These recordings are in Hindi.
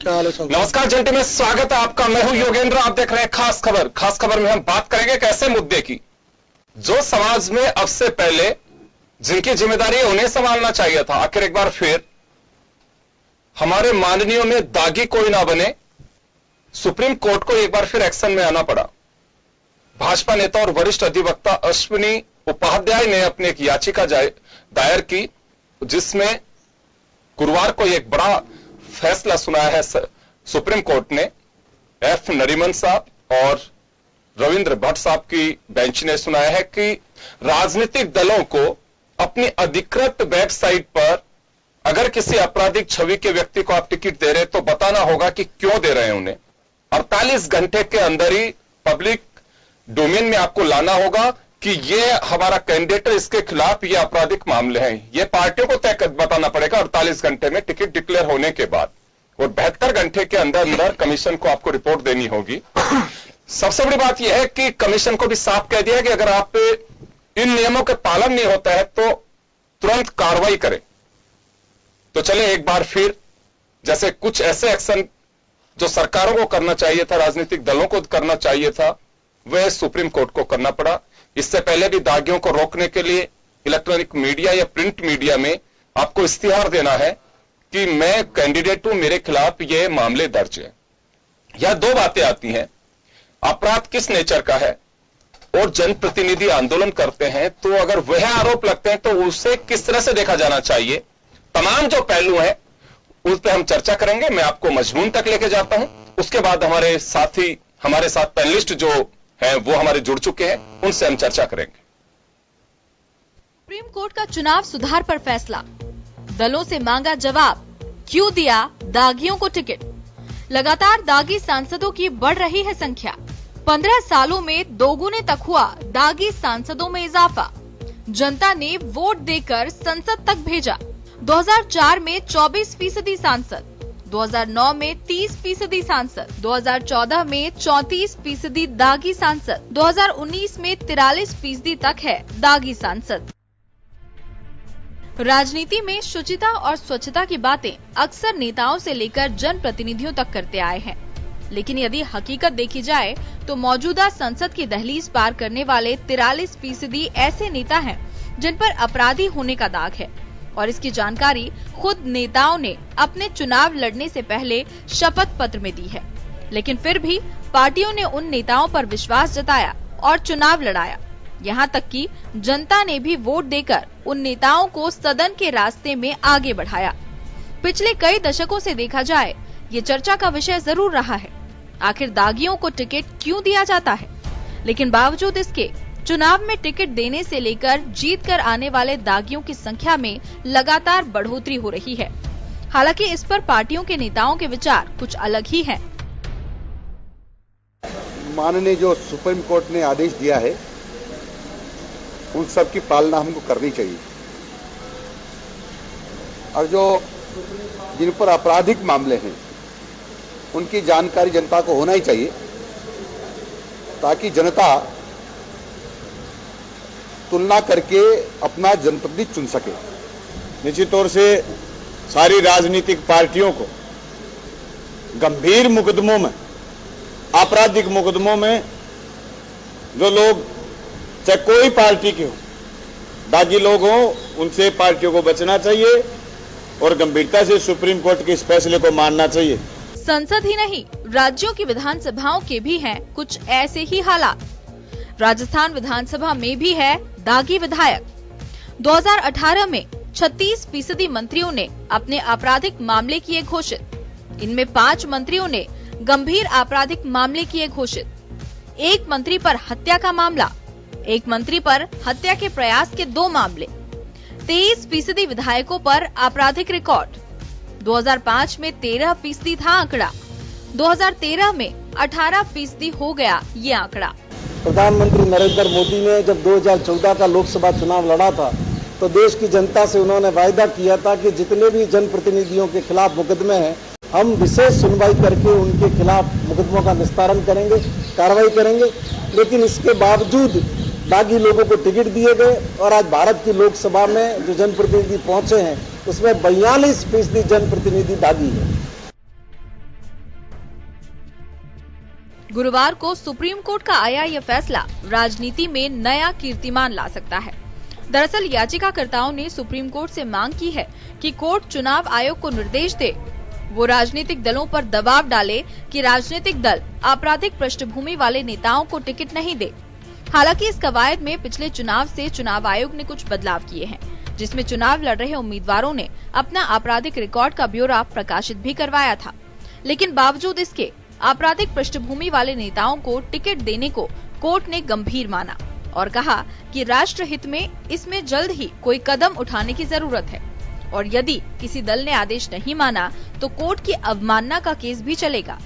नमस्कार जंटी में स्वागत है आपका। मैं हूं योगेंद्र, आप देख रहे हैं खास खबर। खास खबर में हम बात करेंगे एक ऐसे मुद्दे की जो समाज में अब से पहले जिनकी जिम्मेदारी है उन्हें संभालना चाहिए था, आखिर एक बार फिर हमारे माननीयों में दागी कोई ना बने, सुप्रीम कोर्ट को एक बार फिर एक्शन में आना पड़ा। भाजपा नेता और वरिष्ठ अधिवक्ता अश्विनी उपाध्याय ने अपनी एक याचिका दायर की, जिसमें गुरुवार को एक बड़ा फैसला सुनाया है सुप्रीम कोर्ट ने। एफ नरीमन साहब और रविंद्र भट्ट साहब की बेंच ने सुनाया है कि राजनीतिक दलों को अपनी अधिकृत वेबसाइट पर अगर किसी आपराधिक छवि के व्यक्ति को आप टिकट दे रहे तो बताना होगा कि क्यों दे रहे हैं उन्हें। 48 घंटे के अंदर ही पब्लिक डोमेन में आपको लाना होगा कि ये हमारा कैंडिडेट है, इसके खिलाफ ये आपराधिक मामले हैं। ये पार्टियों को तय बताना पड़ेगा 48 घंटे में टिकट डिक्लेयर होने के बाद, और 72 घंटे के अंदर अंदर कमीशन को आपको रिपोर्ट देनी होगी। सबसे बड़ी बात यह है कि कमीशन को भी साफ कह दिया है कि अगर आप इन नियमों के पालन नहीं होता है तो तुरंत कार्रवाई करें। तो चले एक बार फिर, जैसे कुछ ऐसे एक्शन जो सरकारों को करना चाहिए था, राजनीतिक दलों को करना चाहिए था, वह सुप्रीम कोर्ट को करना पड़ा। इससे पहले भी दागियों को रोकने के लिए इलेक्ट्रॉनिक मीडिया या प्रिंट मीडिया में आपको इश्तिहार देना है कि मैं कैंडिडेट हूं, मेरे खिलाफ ये मामले दर्ज है। यह दो बातें आती हैं, अपराध किस नेचर का है और जनप्रतिनिधि आंदोलन करते हैं तो अगर वह आरोप लगते हैं तो उसे किस तरह से देखा जाना चाहिए। तमाम जो पहलू हैं उस पर हम चर्चा करेंगे। मैं आपको मजमून तक लेके जाता हूं, उसके बाद हमारे साथ पैनलिस्ट जो हैं वो हमारे जुड़ चुके हैं, उनसे हम चर्चा करेंगे। सुप्रीम कोर्ट का चुनाव सुधार पर फैसला, दलों से मांगा जवाब, क्यों दिया दागियों को टिकट। लगातार दागी सांसदों की बढ़ रही है संख्या। 15 सालों में दोगुने तक हुआ दागी सांसदों में इजाफा। जनता ने वोट देकर संसद तक भेजा। 2004 में 24% सांसद, 2009 में 30% सांसद, 2014 में 34% दागी सांसद, 2019 में 43% तक है दागी सांसद। राजनीति में शुचिता और स्वच्छता की बातें अक्सर नेताओं से लेकर जनप्रतिनिधियों तक करते आए हैं, लेकिन यदि हकीकत देखी जाए तो मौजूदा संसद की दहलीज पार करने वाले 43% ऐसे नेता हैं जिन पर अपराधी होने का दाग है, और इसकी जानकारी खुद नेताओं ने अपने चुनाव लड़ने से पहले शपथ पत्र में दी है। लेकिन फिर भी पार्टियों ने उन नेताओं पर विश्वास जताया और चुनाव लड़ाया। यहाँ तक कि जनता ने भी वोट देकर उन नेताओं को सदन के रास्ते में आगे बढ़ाया। पिछले कई दशकों से देखा जाए ये चर्चा का विषय जरूर रहा है, आखिर दागियों को टिकट क्यों दिया जाता है। लेकिन बावजूद इसके चुनाव में टिकट देने से लेकर जीत कर आने वाले दागियों की संख्या में लगातार बढ़ोतरी हो रही है। हालांकि इस पर पार्टियों के नेताओं के विचार कुछ अलग ही हैं। माननीय जो सुप्रीम कोर्ट ने आदेश दिया है उन सब की पालना हमको करनी चाहिए, और जो जिन पर आपराधिक मामले हैं उनकी जानकारी जनता को होना ही चाहिए, ताकि जनता तुलना करके अपना जनप्रतिनिधि चुन सके। निश्चित तौर से सारी राजनीतिक पार्टियों को गंभीर मुकदमों में, आपराधिक मुकदमों में जो लोग चाहे कोई पार्टी के हो, दागी लोग हो, उनसे पार्टियों को बचना चाहिए और गंभीरता से सुप्रीम कोर्ट के इस फैसले को मानना चाहिए। संसद ही नहीं, राज्यों की विधानसभाओं के भी हैं कुछ ऐसे ही हालात। राजस्थान विधानसभा में भी है दागी विधायक। 2018 में 36% मंत्रियों ने अपने आपराधिक मामले किए घोषित। इनमें 5 मंत्रियों ने गंभीर आपराधिक मामले किए घोषित। 1 मंत्री पर हत्या का मामला, 1 मंत्री पर हत्या के प्रयास के 2 मामले। 23% विधायकों पर आपराधिक रिकॉर्ड। 2005 में 13% था आंकड़ा, 2013 में 18% हो गया ये आंकड़ा। प्रधानमंत्री नरेंद्र मोदी ने जब 2014 का लोकसभा चुनाव लड़ा था तो देश की जनता से उन्होंने वायदा किया था कि जितने भी जनप्रतिनिधियों के खिलाफ मुकदमे हैं हम विशेष सुनवाई करके उनके खिलाफ मुकदमों का निस्तारण करेंगे, कार्रवाई करेंगे। लेकिन इसके बावजूद दागी लोगों को टिकट दिए गए और आज भारत की लोकसभा में जो जनप्रतिनिधि पहुंचे हैं उसमें 42% जनप्रतिनिधि दागी है। गुरुवार को सुप्रीम कोर्ट का आया ये फैसला राजनीति में नया कीर्तिमान ला सकता है। दरअसल याचिकाकर्ताओं ने सुप्रीम कोर्ट से मांग की है कि कोर्ट चुनाव आयोग को निर्देश दे, वो राजनीतिक दलों पर दबाव डाले कि राजनीतिक दल आपराधिक पृष्ठभूमि वाले नेताओं को टिकट नहीं दे। हालांकि इस कवायद में पिछले चुनाव से चुनाव आयोग ने कुछ बदलाव किए हैं, जिसमें चुनाव लड़ रहे उम्मीदवारों ने अपना आपराधिक रिकॉर्ड का ब्यौरा प्रकाशित भी करवाया था। लेकिन बावजूद इसके आपराधिक पृष्ठभूमि वाले नेताओं को टिकट देने को कोर्ट ने गंभीर माना और कहा कि राष्ट्र हित में इसमें जल्द ही कोई कदम उठाने की जरूरत है और यदि किसी दल ने आदेश नहीं माना तो कोर्ट की अवमानना का केस भी चलेगा।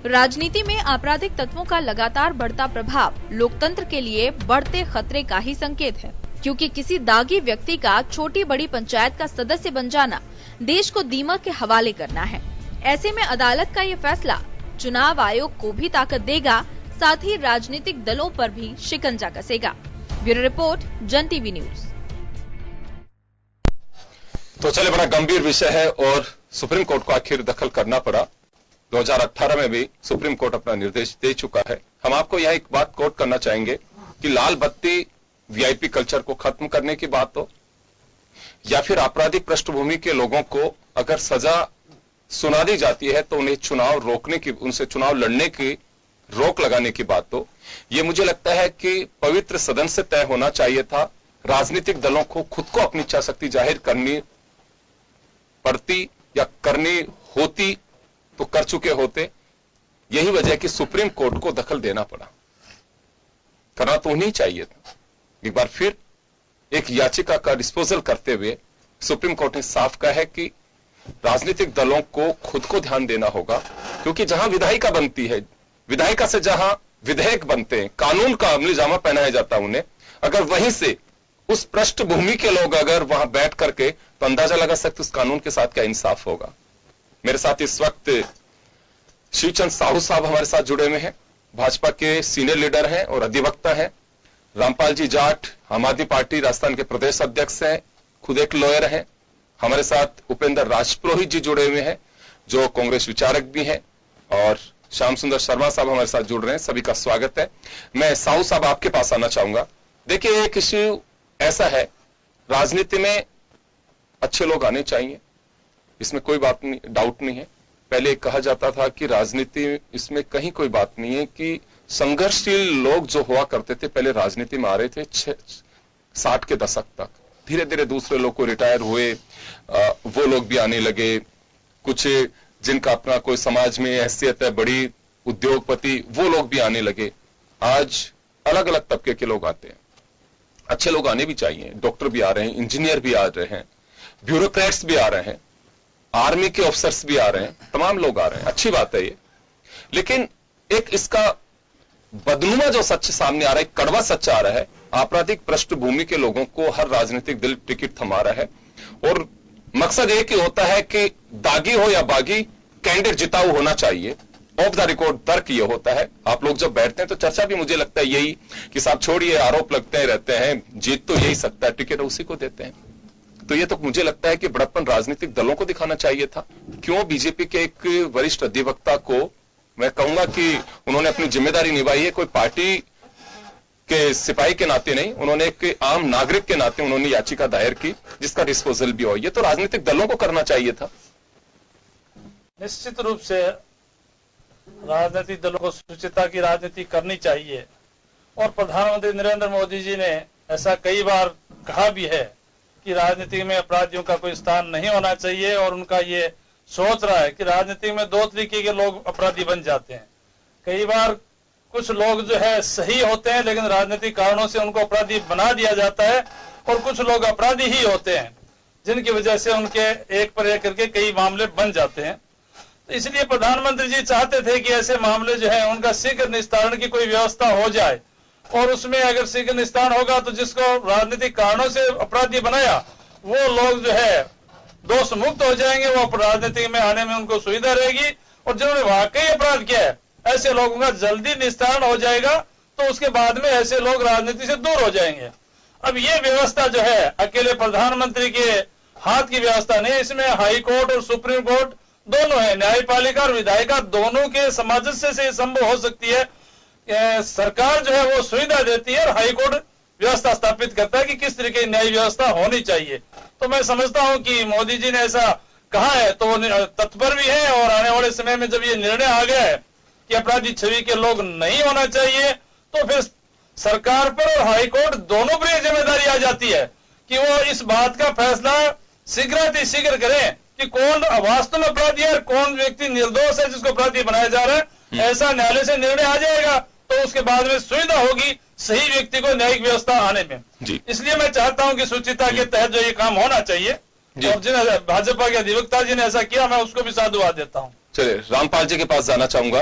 राजनीति में आपराधिक तत्वों का लगातार बढ़ता प्रभाव लोकतंत्र के लिए बढ़ते खतरे का ही संकेत है, क्योंकि किसी दागी व्यक्ति का छोटी बड़ी पंचायत का सदस्य बन जाना देश को दीमक के हवाले करना है। ऐसे में अदालत का ये फैसला चुनाव आयोग को भी ताकत देगा, साथ ही राजनीतिक दलों पर भी शिकंजा कसेगा। ब्यूरो रिपोर्ट, जन टीवी न्यूज। तो चले, बड़ा गंभीर विषय है और सुप्रीम कोर्ट को आखिर दखल करना पड़ा। 2018 में भी सुप्रीम कोर्ट अपना निर्देश दे चुका है। हम आपको यह एक बात कोट करना चाहेंगे कि लाल बत्ती वीआईपी कल्चर को खत्म करने की बात हो या फिर आपराधिक पृष्ठभूमि के लोगों को अगर सजा सुना दी जाती है तो उन्हें चुनाव रोकने की, उनसे चुनाव लड़ने की रोक लगाने की बात हो, यह मुझे लगता है कि पवित्र सदन से तय होना चाहिए था। राजनीतिक दलों को खुद को अपनी इच्छा शक्ति जाहिर करनी पड़ती या करनी होती तो कर चुके होते। यही वजह है कि सुप्रीम कोर्ट को दखल देना पड़ा। करना तो नहीं चाहिए था। एक बार फिर एक याचिका का डिस्पोजल करते हुए सुप्रीम कोर्ट ने साफ कहा है कि राजनीतिक दलों को खुद को ध्यान देना होगा, क्योंकि जहां विधायिका बनती है, विधायिका से जहां विधेयक बनते हैं, कानून का अमली जामा पहनाया जाता है उन्हें, अगर वहीं से उस पृष्ठभूमि के लोग अगर वहां बैठ करके तो अंदाजा लगा सकते उस कानून के साथ क्या इंसाफ होगा। मेरे साथ इस वक्त शिवचंद साहू साहब हमारे साथ जुड़े हुए हैं, भाजपा के सीनियर लीडर हैं और अधिवक्ता हैं। रामपाल जी जाट आम आदमी पार्टी राजस्थान के प्रदेश अध्यक्ष हैं, खुद एक लॉयर हैं। हमारे साथ उपेंद्र राजपुरोहित जी जुड़े हुए हैं जो कांग्रेस विचारक भी हैं, और श्याम सुंदर शर्मा साहब हमारे साथ जुड़ रहे हैं। सभी का स्वागत है। मैं साहू साहब आपके पास आना चाहूंगा। देखिए, एक इश्यू ऐसा है, राजनीति में अच्छे लोग आने चाहिए, इसमें कोई बात नहीं, डाउट नहीं है। पहले कहा जाता था कि राजनीति, इसमें कहीं कोई बात नहीं है कि संघर्षशील लोग जो हुआ करते थे पहले राजनीति में आ रहे थे 60 के दशक तक। धीरे धीरे दूसरे लोग को रिटायर हुए, वो लोग भी आने लगे। कुछ जिनका अपना कोई समाज में हैसियत है, बड़ी उद्योगपति, वो लोग भी आने लगे। आज अलग अलग तबके के लोग आते हैं। अच्छे लोग आने भी चाहिए। डॉक्टर भी आ रहे हैं, इंजीनियर भी आ रहे हैं, ब्यूरोक्रेट्स भी आ रहे हैं, आर्मी के ऑफिसर्स भी आ रहे हैं, तमाम लोग आ रहे हैं। अच्छी बात है ये। लेकिन एक इसका बदनुमा जो सच सामने आ रहा है, कड़वा सच आ रहा है, आपराधिक पृष्ठभूमि के लोगों को हर राजनीतिक दल टिकट थमा रहा है और मकसद एक ही होता है कि दागी हो या बागी, कैंडिडेट जिताऊ होना चाहिए। ऑफ द रिकॉर्ड तर्क ये होता है। आप लोग जब बैठते हैं तो चर्चा भी मुझे लगता है यही कि साहब छोड़िए, आरोप लगते रहते हैं, जीत तो यही सकता है, टिकट उसी को देते हैं। तो ये तो मुझे लगता है कि बड़प्पन राजनीतिक दलों को दिखाना चाहिए था। क्यों बीजेपी के एक वरिष्ठ अधिवक्ता को मैं कहूंगा कि उन्होंने अपनी जिम्मेदारी निभाई है, कोई पार्टी के सिपाही के नाते नहीं, उन्होंने एक आम नागरिक के नाते उन्होंने याचिका दायर की जिसका डिस्पोजल भी हो। ये तो राजनीतिक दलों को करना चाहिए था। निश्चित रूप से राजनीतिक दलों को शुचिता की राजनीति करनी चाहिए और प्रधानमंत्री नरेंद्र मोदी जी ने ऐसा कई बार कहा भी है कि राजनीति में अपराधियों का कोई स्थान नहीं होना चाहिए, और उनका ये सोच रहा है कि राजनीति में दो तरीके के लोग अपराधी बन जाते हैं। कई बार कुछ लोग जो है सही होते हैं लेकिन राजनीतिक कारणों से उनको अपराधी बना दिया जाता है, और कुछ लोग अपराधी ही होते हैं जिनकी वजह से उनके एक पर एक करके कई मामले बन जाते हैं। तो इसलिए प्रधानमंत्री जी चाहते थे कि ऐसे मामले जो है उनका शीघ्र निस्तारण की कोई व्यवस्था हो जाए, और उसमें अगर शीघ्र निस्तारण होगा तो जिसको राजनीतिक कारणों से अपराधी बनाया वो लोग जो है दोष मुक्त हो जाएंगे, वो राजनीति में आने में उनको सुविधा रहेगी, और जिन्होंने वाकई अपराध किया है ऐसे लोगों का जल्दी निस्तारण हो जाएगा, तो उसके बाद में ऐसे लोग राजनीति से दूर हो जाएंगे। अब ये व्यवस्था जो है अकेले प्रधानमंत्री के हाथ की व्यवस्था नहीं, इसमें हाई कोर्ट और सुप्रीम कोर्ट दोनों है, न्यायपालिका और विधायिका दोनों के सामंजस्य से संभव हो सकती है। सरकार जो है वो सुविधा देती है और हाईकोर्ट व्यवस्था स्थापित करता है कि किस तरीके की न्याय व्यवस्था होनी चाहिए। तो मैं समझता हूं कि मोदी जी ने ऐसा कहा है तो तत्पर भी है, और आने वाले समय में जब ये निर्णय आ गया है कि अपराधी छवि के लोग नहीं होना चाहिए, तो फिर सरकार पर और हाईकोर्ट दोनों पर यह जिम्मेदारी आ जाती है कि वो इस बात का फैसला शीघ्र करें कि कौन वास्तव में अपराधी है और कौन व्यक्ति निर्दोष है जिसको अपराधी बनाया जा रहा है। ऐसा न्यायालय से निर्णय आ जाएगा तो उसके बाद में सुविधा होगी सही व्यक्ति को न्यायिक व्यवस्था आने में। इसलिए मैं चाहता हूं कि सूचिता के तहत जो ये काम होना चाहिए, और जिन भाजपा के अधिवक्ता जी ने ऐसा किया, मैं उसको भी साधुवाद देता हूं। चलिए रामपाल जी के पास जाना चाहूंगा।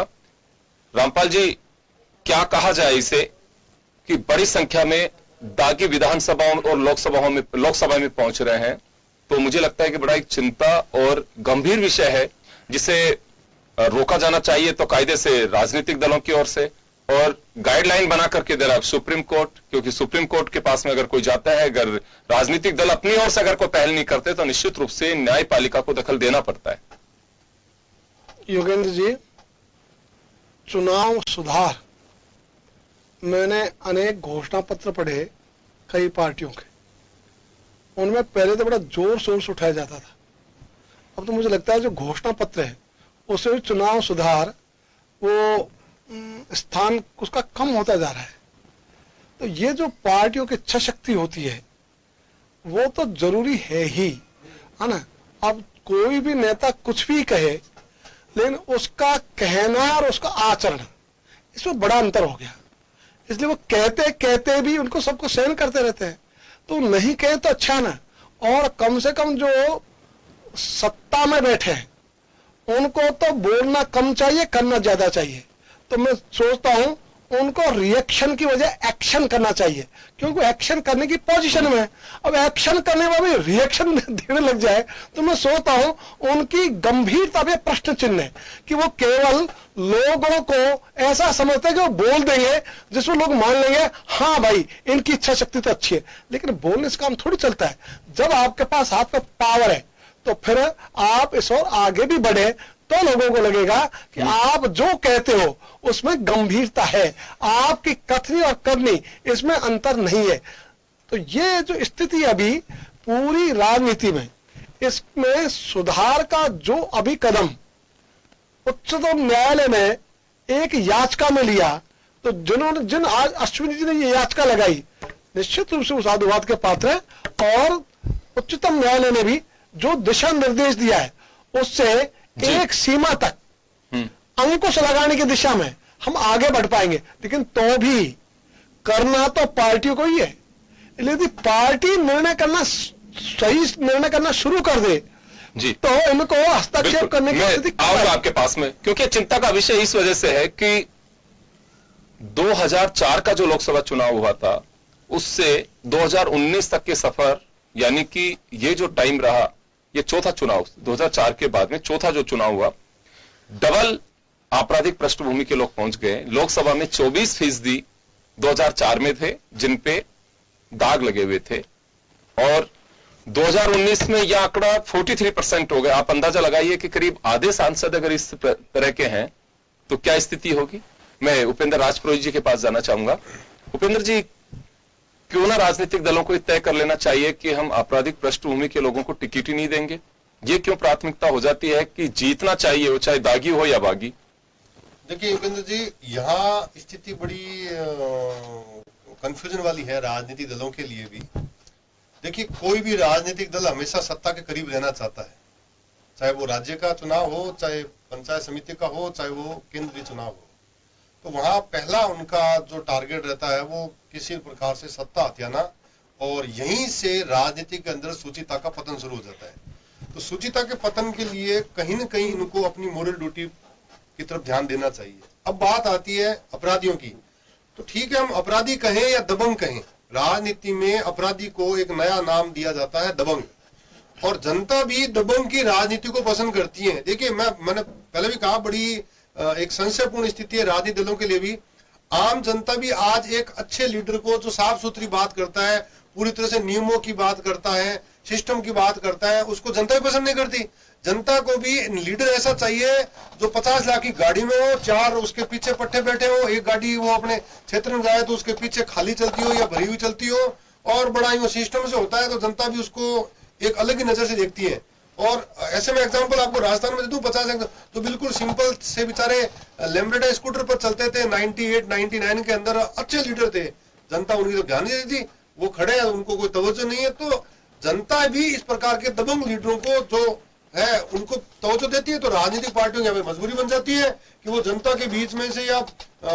रामपाल जी, क्या कहा जाए इसे कि बड़ी संख्या में दागी विधानसभाओं और लोकसभा में पहुंच रहे हैं, तो मुझे लगता है कि बड़ा एक चिंता और गंभीर विषय है जिसे रोका जाना चाहिए तो कायदे से राजनीतिक दलों की ओर से, और गाइडलाइन बना करके दे रहा है सुप्रीम कोर्ट, क्योंकि सुप्रीम कोर्ट के पास में अगर कोई जाता है, अगर राजनीतिक दल अपनी ओर से अगर कोई पहल नहीं करते तो निश्चित रूप से न्यायपालिका को दखल देना पड़ता है। योगेंद्र जी, चुनाव सुधार, मैंने अनेक घोषणा पत्र पढ़े कई पार्टियों के, उनमें पहले तो बड़ा जोर शोर से उठाया जाता था। अब तो मुझे लगता है जो घोषणा पत्र है उससे भी चुनाव सुधार वो स्थान उसका कम होता जा रहा है। तो ये जो पार्टियों की इच्छा शक्ति होती है वो तो जरूरी है ही, है ना। अब कोई भी नेता कुछ भी कहे, लेकिन उसका कहना और उसका आचरण, इसमें बड़ा अंतर हो गया। इसलिए वो कहते कहते भी उनको सबको सहन करते रहते हैं। तो नहीं कहे तो अच्छा ना, और कम से कम जो सत्ता में बैठे हैं उनको तो बोलना कम चाहिए, करना ज्यादा चाहिए। तो मैं सोचता हूं उनको रिएक्शन की वजह एक्शन करना चाहिए, क्योंकि एक्शन करने की पोजीशन में है। अब एक्शन करने में भी रिएक्शन देने लग जाए तो मैं सोचता हूं उनकी गंभीरता पे प्रश्न चिन्ह है कि वो केवल लोगों को ऐसा समझते हैं कि वो बोल देंगे जिसमें लोग मान लेंगे हाँ भाई इनकी इच्छा शक्ति तो अच्छी है, लेकिन बोलने से काम थोड़ी चलता है। जब आपके पास हाथ में पावर है तो फिर आप इस और आगे भी बढ़े तो लोगों को लगेगा कि आप जो कहते हो उसमें गंभीरता है, आपकी कथनी और करनी इसमें अंतर नहीं है। तो ये जो स्थिति अभी पूरी राजनीति में, इसमें सुधार का जो अभी कदम उच्चतम न्यायालय ने एक याचिका में लिया, तो जिन आज अश्विनी जी ने ये याचिका लगाई निश्चित रूप से उस साधुवाद के पात्र है। और उच्चतम न्यायालय ने भी जो दिशा निर्देश दिया है उससे एक सीमा तक अंकुश लगाने की दिशा में हम आगे बढ़ पाएंगे, लेकिन तो भी करना तो पार्टियों को ही है। यदि पार्टी निर्णय करना, सही निर्णय करना शुरू कर दे जी, तो इनको हस्तक्षेप करने की स्थिति आऊंगा आपके पास में, क्योंकि चिंता का विषय इस वजह से है कि 2004 का जो लोकसभा चुनाव हुआ था उससे 2019 तक के सफर, यानी कि ये जो टाइम रहा, ये चौथा चुनाव, 2004 के बाद में चौथा जो चुनाव हुआ, डबल आपराधिक पृष्ठभूमि के लोग पहुंच गए। लोकसभा में 24% 2004 में थे जिन पे दाग लगे हुए थे, और 2019 में यह आंकड़ा 43% हो गया। आप अंदाजा लगाइए कि करीब आधे सांसद अगर इस तरह के हैं तो क्या स्थिति होगी। मैं उपेंद्र राजपुरोहित जी के पास जाना चाहूंगा। उपेंद्र जी, क्यों ना राजनीतिक दलों को तय कर लेना चाहिए कि हम आपराधिक पृष्ठभूमि के लोगों को टिकट ही नहीं देंगे? ये क्यों प्राथमिकता हो जाती है कि जीतना चाहिए, वो चाहे दागी हो या बागी? देखिए उपेंद्र जी, यहाँ स्थिति बड़ी कंफ्यूजन वाली है राजनीतिक दलों के लिए भी। देखिए, कोई भी राजनीतिक दल हमेशा सत्ता के करीब रहना चाहता है, चाहे वो राज्य का चुनाव हो, चाहे पंचायत समिति का हो, चाहे वो केंद्रीय चुनाव हो। तो वहां पहला उनका जो टारगेट रहता है वो किसी प्रकार से सत्ता हथियाना, और यहीं से राजनीति के अंदर सुचिता का पतन शुरू हो जाता है। तो सुचिता के पतन के लिए कहीं न कहीं इनको अपनी मोरल ड्यूटी की तरफ ध्यान देना चाहिए। अब बात आती है अपराधियों की, तो ठीक है, हम अपराधी कहें या दबंग कहें, राजनीति में अपराधी को एक नया नाम दिया जाता है, दबंग, और जनता भी दबंग की राजनीति को पसंद करती है। देखिए, मैंने पहले भी कहा, बड़ी एक संशयपूर्ण स्थिति है राजनीतिक दलों के लिए भी। आम जनता भी आज एक अच्छे लीडर को जो साफ सुथरी बात करता है, पूरी तरह से नियमों की बात करता है, सिस्टम की बात करता है, उसको जनता भी पसंद नहीं करती। जनता को भी लीडर ऐसा चाहिए जो 50 लाख की गाड़ी में हो, 4 उसके पीछे पट्टे बैठे हो, एक गाड़ी वो अपने क्षेत्र में जाए तो उसके पीछे खाली चलती हो या भरी हुई चलती हो, और बड़ा ही वो सिस्टम से होता है, तो जनता भी उसको एक अलग ही नजर से देखती है। और ऐसे में एग्जांपल आपको राजस्थान में दे दूं, 50 तो बिल्कुल सिंपल से बेचारे लेम्ब्रेटा स्कूटर पर चलते थे, 98, 99 के अंदर अच्छे लीडर थे, जनता उनकी तो ध्यान नहीं देती थी, वो खड़े हैं, उनको कोई तवज्जो नहीं है। तो जनता भी इस प्रकार के दबंग लीडरों को जो है उनको तवज्जो देती है, तो राजनीतिक पार्टियों की हमें मजबूरी बन जाती है कि वो जनता के बीच में से या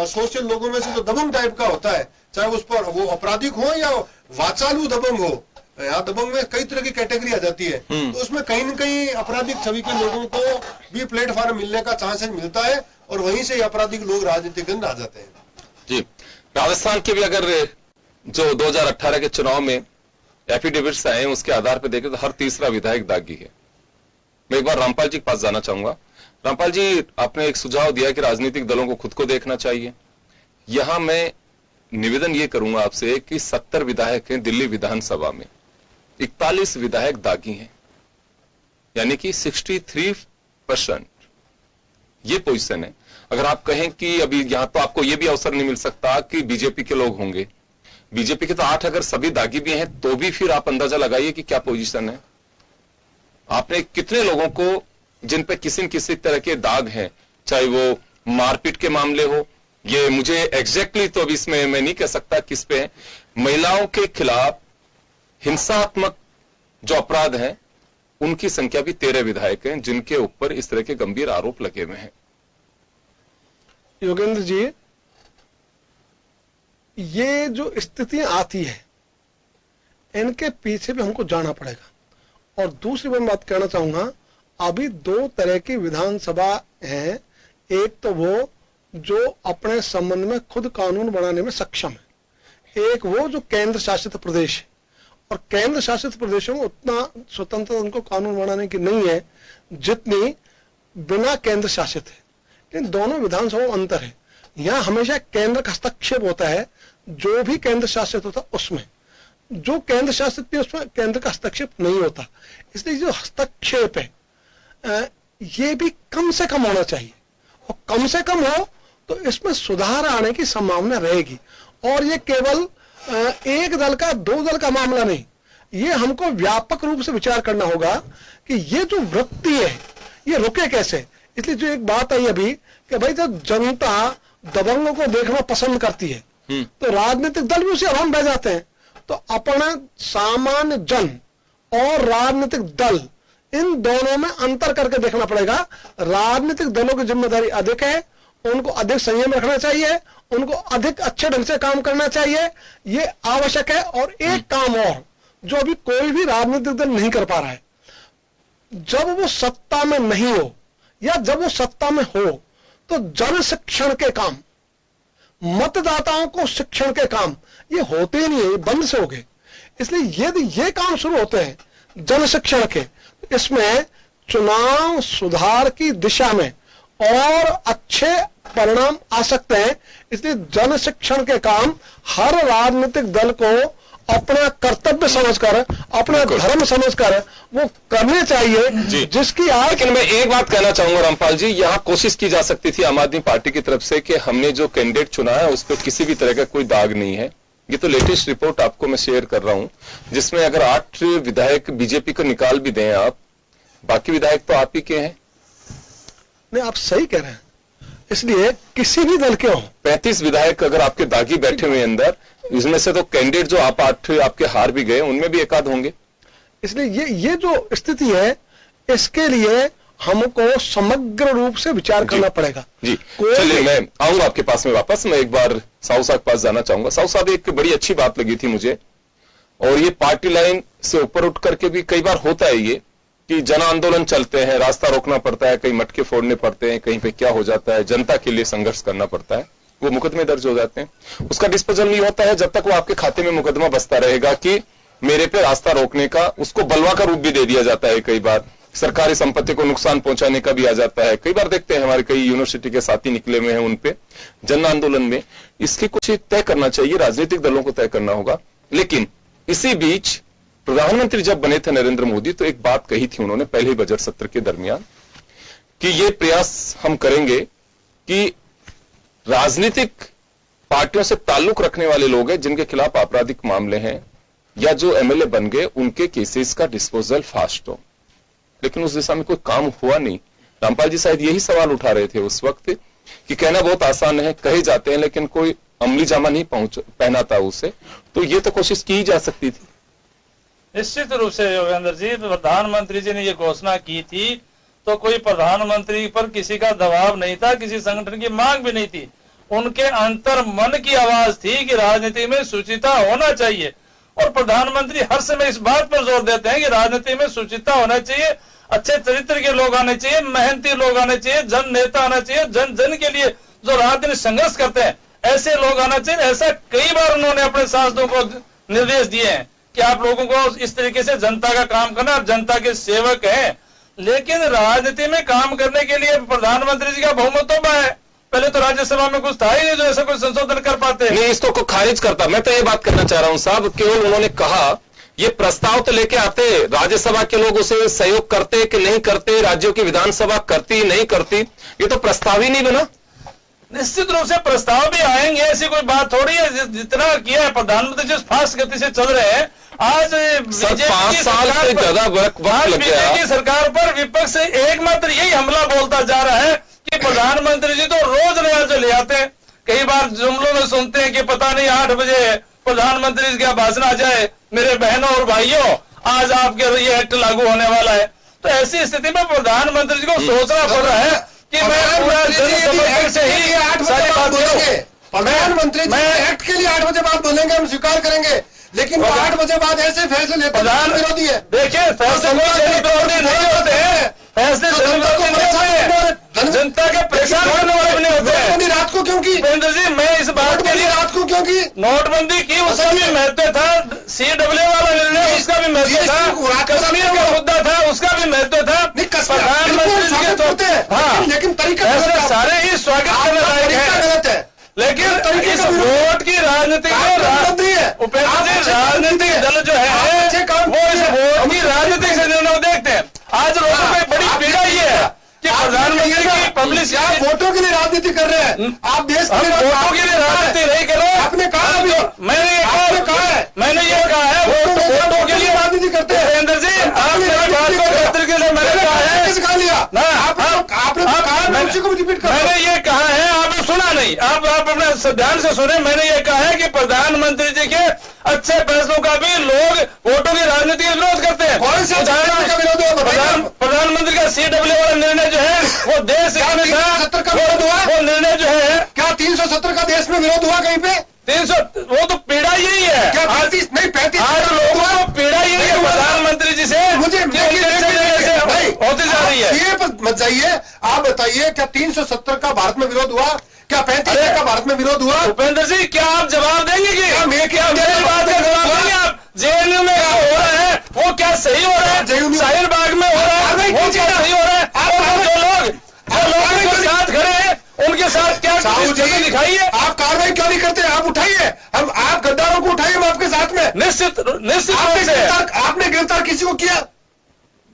सोशल लोगों में से जो दबंग टाइप का होता है, चाहे उस पर वो आपराधिक हो या वाचालू दबंग हो, यहाँ दबंग में कई तरह की कैटेगरी आ जाती है, तो उसमें कहीं न कहीं आपराधिक छवि के लोगों को भी प्लेटफॉर्म मिलने का चांसेस मिलता है, और वहीं से आपराधिक लोग राजनीतिक में आ जाते हैं। जी, राजस्थान के भी अगर जो 2018 के चुनाव में एफिडेविट्स आए उसके आधार पर देखें तो हर तीसरा विधायक दागी है। मैं एक बार रामपाल जी के पास जाना चाहूंगा। रामपाल जी, आपने एक सुझाव दिया कि राजनीतिक दलों को खुद को देखना चाहिए। यहां मैं निवेदन ये करूंगा आपसे कि 70 विधायक हैं दिल्ली विधानसभा में, 41 विधायक दागी हैं, यानी कि 63% ये पोजीशन है। अगर आप कहें कि अभी यहां तो आपको ये भी अवसर नहीं मिल सकता कि बीजेपी के लोग होंगे, बीजेपी के तो 8 अगर सभी दागी भी हैं तो भी फिर आप अंदाजा लगाइए कि क्या पोजीशन है। आपने कितने लोगों को जिन पे किसी न किसी तरह के दाग हैं, चाहे वो मारपीट के मामले हो, ये मुझे एग्जैक्टली तो अभी इसमें मैं नहीं कह सकता किस पे है, महिलाओं के खिलाफ हिंसात्मक जो अपराध हैं उनकी संख्या भी 13 विधायक हैं जिनके ऊपर इस तरह के गंभीर आरोप लगे हुए हैं। योगेंद्र जी, ये जो स्थितियां आती है इनके पीछे भी हमको जाना पड़ेगा। और दूसरी मैं बात कहना चाहूंगा, अभी 2 तरह की विधानसभा है। एक तो वो जो अपने संबंध में खुद कानून बनाने में सक्षम है, एक वो जो केंद्र शासित प्रदेश है, और केंद्र शासित प्रदेशों में उतना स्वतंत्रता उनको कानून बनाने की नहीं है जितनी बिना केंद्र शासित है। इन दोनों विधानसभाओं में अंतर है। यहां हमेशा केंद्र का हस्तक्षेप होता है, जो भी केंद्र शासित होता उसमें, जो केंद्र शासित भी उसमें केंद्र का हस्तक्षेप नहीं होता। इसलिए जो हस्तक्षेप है ये भी कम से कम होना चाहिए, और कम से कम हो तो इसमें सुधार आने की संभावना रहेगी। और ये केवल एक दल का 2 दल का मामला नहीं, ये हमको व्यापक रूप से विचार करना होगा कि ये जो वृत्ति है ये रुके कैसे। इसलिए जो एक बात आई अभी कि भाई जब जनता दबंगों को देखना पसंद करती है तो राजनीतिक दल भी उसी हवा में बह जाते हैं। तो अपना सामान्य जन और राजनीतिक दल, इन दोनों में अंतर करके देखना पड़ेगा। राजनीतिक दलों की जिम्मेदारी अधिक है, उनको अधिक संयम रखना चाहिए, उनको अधिक अच्छे ढंग से काम करना चाहिए, ये आवश्यक है। और एक काम और जो अभी कोई भी राजनीतिक दल नहीं कर पा रहा है, जब वो सत्ता में नहीं हो या जब वो सत्ता में हो तो जन शिक्षण के काम, मतदाताओं को शिक्षण के काम ये होते ही नहीं है, बंद से हो गए। इसलिए यदि ये काम शुरू होते हैं जन शिक्षण के, इसमें चुनाव सुधार की दिशा में और अच्छे परिणाम आ सकते हैं। इसलिए जन शिक्षण के काम हर राजनीतिक दल को अपना कर्तव्य समझकर, अपना धर्म समझकर वो करने चाहिए, जिसकी लेकिन मैं एक बात कहना चाहूंगा रामपाल जी, यहां कोशिश की जा सकती थी आम आदमी पार्टी की तरफ से कि हमने जो कैंडिडेट चुना है उस पर किसी भी तरह का कोई दाग नहीं है। ये तो लेटेस्ट रिपोर्ट आपको मैं शेयर कर रहा हूं, जिसमें अगर 8 विधायक बीजेपी को निकाल भी दें आप, बाकी विधायक तो आप ही के हैं। नहीं, आप सही कह रहे हैं। इसलिए किसी भी दल के हो 35 विधायक अगर आपके दागी बैठे हुए अंदर, इसमें से तो कैंडिडेट जो आप 8 आपके हार भी गए उनमें भी एकाध होंगे। इसलिए ये जो स्थिति है, इसके लिए हमको समग्र रूप से विचार करना पड़ेगा। जी चलिए, मैं आऊंगा आपके पास में वापस। मैं एक बार साहू साहब के पास जाना चाहूंगा। साहू साहब, एक बड़ी अच्छी बात लगी थी मुझे, और ये पार्टी लाइन से ऊपर उठ करके भी कई बार होता है ये कि जन आंदोलन चलते हैं, रास्ता रोकना पड़ता है, कहीं मटके फोड़ने पड़ते हैं, कहीं पे क्या हो जाता है, जनता के लिए संघर्ष करना पड़ता है, वो मुकदमे दर्ज हो जाते हैं। उसका डिस्पोजल नहीं होता है जब तक वो आपके खाते में मुकदमा बसता रहेगा कि मेरे पे रास्ता रोकने का, उसको बलवा का रूप भी दे दिया जाता है कई बार सरकारी संपत्ति को नुकसान पहुंचाने का भी आ जाता है। कई बार देखते हैं हमारे कई यूनिवर्सिटी के साथी निकले हुए हैं उन पे जन आंदोलन में। इसकी कुछ तय करना चाहिए, राजनीतिक दलों को तय करना होगा। लेकिन इसी बीच प्रधानमंत्री जब बने थे नरेंद्र मोदी, तो एक बात कही थी उन्होंने पहले बजट सत्र के दरमियान कि ये प्रयास हम करेंगे कि राजनीतिक पार्टियों से ताल्लुक रखने वाले लोग हैं जिनके खिलाफ आपराधिक मामले हैं या जो एमएलए बन गए, उनके केसेस का डिस्पोजल फास्ट हो। लेकिन उस दिशा में कोई काम हुआ नहीं। रामपाल जी शायद यही सवाल उठा रहे थे उस वक्त कि कहना बहुत आसान है, कहे जाते हैं, लेकिन कोई अमली जामा नहीं पहनाता उसे। तो ये तो कोशिश की जा सकती थी। निश्चित रूप से योगेंद्र जी, प्रधानमंत्री जी ने ये घोषणा की थी तो कोई प्रधानमंत्री पर किसी का दबाव नहीं था, किसी संगठन की मांग भी नहीं थी। उनके अंतर मन की आवाज थी कि राजनीति में शुचिता होना चाहिए। और प्रधानमंत्री हर समय इस बात पर जोर देते हैं कि राजनीति में शुचिता होना चाहिए, अच्छे चरित्र के लोग आने चाहिए, मेहनती लोग आने चाहिए, जन नेता आना चाहिए, जन जन के लिए जो रात दिन संघर्ष करते हैं ऐसे लोग आना चाहिए। ऐसा कई बार उन्होंने अपने सांसदों को निर्देश दिए हैं कि आप लोगों को इस तरीके से जनता का काम करना, आप जनता के सेवक हैं। लेकिन राजनीति में काम करने के लिए प्रधानमंत्री जी का बहुमत है। पहले तो राज्यसभा में कुछ था ही नहीं जो ऐसा कोई संशोधन कर पाते। नहीं, इसको को खारिज करता। मैं तो ये बात करना चाह रहा हूं साहब, केवल उन्होंने कहा ये प्रस्ताव तो लेके आते, राज्यसभा के लोग उसे सहयोग करते कि नहीं करते, राज्यों की विधानसभा करती नहीं करती, ये तो प्रस्ताव ही नहीं बना। निश्चित रूप से प्रस्ताव भी आएंगे, ऐसी कोई बात थोड़ी है। जितना किया है प्रधानमंत्री जिस फास्ट गति से चल रहे हैं, आज 5 साल से ज्यादा वक्त लग गया। बीजेपी सरकार पर विपक्ष एकमात्र यही हमला बोलता जा रहा है कि प्रधानमंत्री जी तो रोज नया जो ले आते हैं। कई बार जुमलों में सुनते हैं कि पता नहीं 8 बजे प्रधानमंत्री जी का भाषण आ जाए, मेरे बहनों और भाइयों आज आपके ये एक्ट लागू होने वाला है। तो ऐसी स्थिति में प्रधानमंत्री जी को सोचना पड़ रहा है कि मैं पूरा जनसमर्थन से ही 8 बजे बात बोलेंगे। प्रधानमंत्री जी एक्ट के लिए 8 बजे बात बोलेंगे, हम स्वीकार करेंगे। लेकिन वो 8 बजे बाद ऐसे फैसले लेते हैं विरोधी है। देखिए, फैसले विरोधी नहीं होते हैं, फैसले जनता के परेशान करने वाले नहीं होते हैं। रात को क्यों की महेंद्र जी, मैं इस बात के लिए रात को क्यों की नोटबंदी की, उसका भी महत्व था। CWA वाला निर्णय, उसका भी महत्व था। कश्मीर का मुद्दा था, उसका भी महत्व था। प्रधानमंत्री जी के हाँ, लेकिन तरीका सारे ही स्वागत करने लायक है। लेकिन इस वोट की राजनीति में उपेंद्र जी, राजनीतिक दल जो है वो इस वोट की राजनीति से निर्णय देखते हैं। आज लोगों को बड़ी पीड़ा ये है कि प्रधानमंत्री की पब्लिसिटी, वोटों के लिए राजनीति कर रहे हैं। आप देश के लिए वोटों के लिए राजनीति नहीं कर रहे। आपने कहा अभी, मैंने ये कहा है वोटों के लिए राजनीति करते हैं। उपेंद्र जी, आपने मैंने कहा है सिखा लिया आपने कहा, उसी को रिपीट कर। मैंने ये कहा है, आपने सुना नहीं। आप अपने ध्यान से सुने। मैंने ये कहा है कि प्रधानमंत्री जी के अच्छे फैसलों का भी लोग वोटों की राजनीति का विरोध करते हैं। कौन सा का विरोध हुआ? प्रधानमंत्री का CWA वाला निर्णय जो है वो देश का विरोध हुआ। वो निर्णय जो है, क्या 370 का देश में विरोध हुआ कहीं पे? 300, वो तो पीड़ा यही है। क्या 35 नहीं 35 आज लोगों को पीड़ा यही है प्रधानमंत्री जी से मुझे होती जा रही है। ये मत जाइए, आप बताइए क्या 370 का भारत में विरोध हुआ? क्या 35 का भारत में विरोध हुआ? उपेंद्र जी, क्या आप जवाब देंगे कि मेरी बात का जवाब देंगे आप? JNU में हो रहा है वो क्या सही हो रहा है? शाहीन बाग में हो रहा है वो क्या सही हो रहा है? जो लोग उनके साथ खड़े हैं उनके साथ क्या दिखाइए। आप कार्रवाई क्यों नहीं करते? आप उठाइए, हम आप गद्दारों को उठाइए, हम आपके साथ में। निश्चित आपने गिरफ्तार किसी को किया?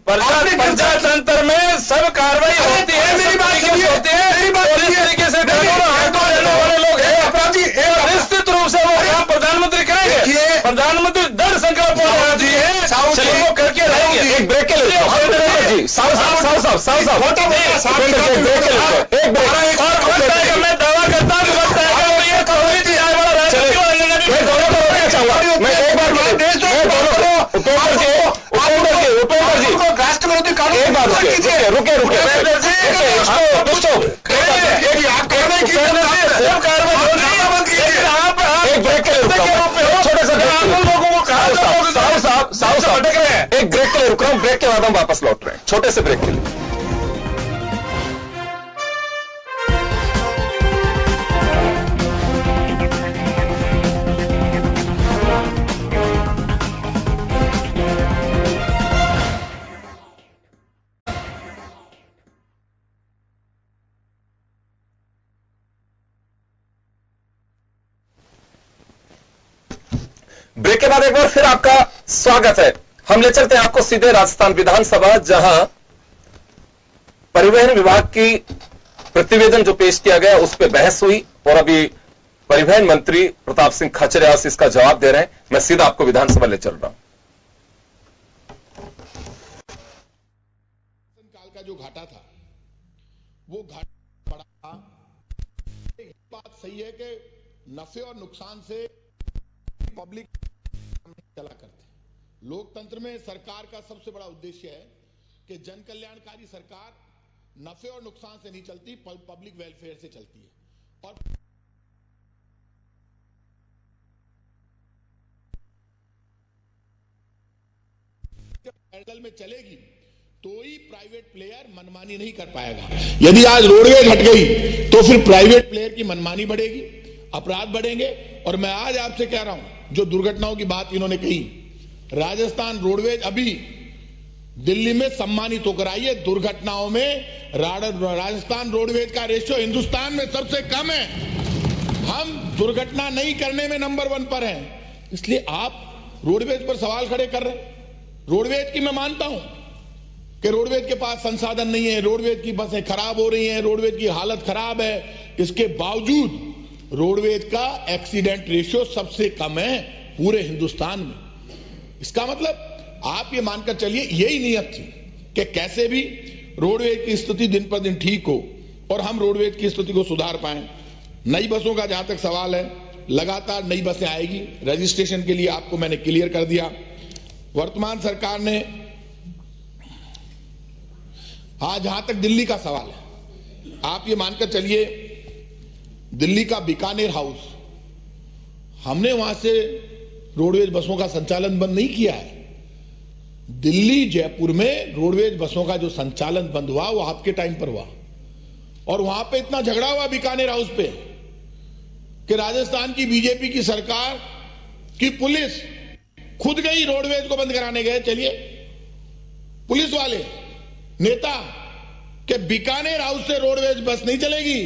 पंचायत तंत्र में सब कार्रवाई होती है, मेरी बात होती है। मेरी बात इस तरीके से वाले लोग हैं अपराधी। निश्चित रूप से वो काम प्रधानमंत्री करेंगे। प्रधानमंत्री दृढ़ संकल्प वो करके रहेंगे। एक ब्रेक के लिए मैं दावा करता हूँ राष्ट्र विरोधी कानून एक बात रुके छोटे से लोगों को कहा अटक रहे हैं। एक ब्रेक के लिए रुक रहा हूं, ब्रेक के बाद हम वापस लौट रहे हैं छोटे से ब्रेक के लिए। ब्रेक के बाद एक बार फिर आपका स्वागत है। हम ले चलते हैं आपको सीधे राजस्थान विधानसभा, जहां परिवहन विभाग की प्रतिवेदन जो पेश किया गया उस पर बहस हुई और अभी परिवहन मंत्री प्रताप सिंह खाचरियावास इसका जवाब दे रहे हैं। मैं सीधा आपको विधानसभा ले चल रहा हूं। काल का जो घाटा था वो घाटा बड़ा था। एक बात सही है कि नफे और नुकसान से पब्लिक चला करते। लोकतंत्र में सरकार का सबसे बड़ा उद्देश्य है कि जन कल्याणकारी सरकार नफे और नुकसान से नहीं चलती, पब्लिक वेलफेयर से चलती है। और जब पैरेलल में चलेगी तो ही प्राइवेट प्लेयर मनमानी नहीं कर पाएगा। यदि आज रोडवेज हट गई तो फिर प्राइवेट प्लेयर की मनमानी बढ़ेगी, अपराध बढ़ेंगे। और मैं आज आपसे कह रहा हूं, जो दुर्घटनाओं की बात इन्होंने कही, राजस्थान रोडवेज अभी दिल्ली में सम्मानित होकर आई है। दुर्घटनाओं में राजस्थान रोडवेज का रेशियो हिंदुस्तान में सबसे कम है। हम दुर्घटना नहीं करने में नंबर 1 पर हैं। इसलिए आप रोडवेज पर सवाल खड़े कर रहे हैं। रोडवेज की मैं मानता हूं कि रोडवेज के पास संसाधन नहीं है, रोडवेज की बसें खराब हो रही हैं, रोडवेज की हालत खराब है। इसके बावजूद रोडवेज का एक्सीडेंट रेशियो सबसे कम है पूरे हिंदुस्तान में। इसका मतलब आप ये मानकर चलिए यही नियत थी कि कैसे भी रोडवेज की स्थिति दिन पर दिन ठीक हो और हम रोडवेज की स्थिति को सुधार पाएं। नई बसों का जहां तक सवाल है, लगातार नई बसें आएगी। रजिस्ट्रेशन के लिए आपको मैंने क्लियर कर दिया। वर्तमान सरकार ने आज जहां तक दिल्ली का सवाल है, आप ये मानकर चलिए दिल्ली का बीकानेर हाउस, हमने वहां से रोडवेज बसों का संचालन बंद नहीं किया है। दिल्ली जयपुर में रोडवेज बसों का जो संचालन बंद हुआ वो आपके टाइम पर हुआ। और वहां पे इतना झगड़ा हुआ बीकानेर हाउस पे कि राजस्थान की बीजेपी की सरकार की पुलिस खुद गई रोडवेज को बंद कराने गए। चलिए पुलिस वाले नेता के बीकानेर हाउस से रोडवेज बस नहीं चलेगी,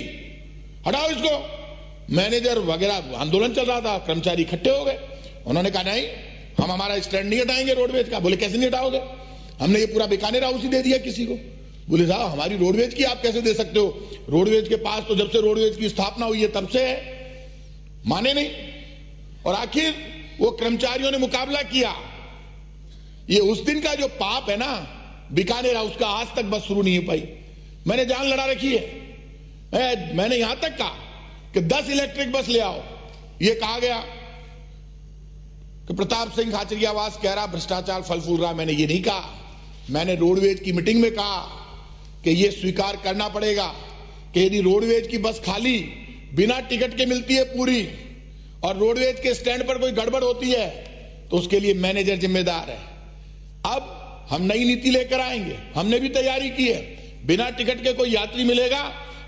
हटाओ इसको। मैनेजर वगैरह आंदोलन चल रहा था, कर्मचारी इकट्ठे हो गए। उन्होंने कहा नहीं, हम हमारा स्टैंड नहीं हटाएंगे रोडवेज का। बोले कैसे नहीं हटाओगे, हमने ये पूरा बीकानेर हाउस ही दे दिया किसी को। बोले साहब हमारी रोडवेज की आप कैसे दे सकते हो, रोडवेज के पास तो जब से रोडवेज की स्थापना हुई है तब से है। माने नहीं। और आखिर वो कर्मचारियों ने मुकाबला किया। ये उस दिन का जो पाप है ना बीकानेर हाउस का, आज तक बस शुरू नहीं हो पाई। मैंने जान लड़ा रखी है। मैंने यहां तक कहा कि 10 इलेक्ट्रिक बस ले आओ। ये कहा गया कि प्रताप सिंह खाचरियावास कह रहा भ्रष्टाचार फल फूल रहा। मैंने ये नहीं कहा। मैंने रोडवेज की मीटिंग में कहा कि ये स्वीकार करना पड़ेगा कि यदि रोडवेज की बस खाली बिना टिकट के मिलती है पूरी और रोडवेज के स्टैंड पर कोई गड़बड़ होती है तो उसके लिए मैनेजर जिम्मेदार है। अब हम नई नीति लेकर आएंगे, हमने भी तैयारी की है। बिना टिकट के कोई यात्री मिलेगा,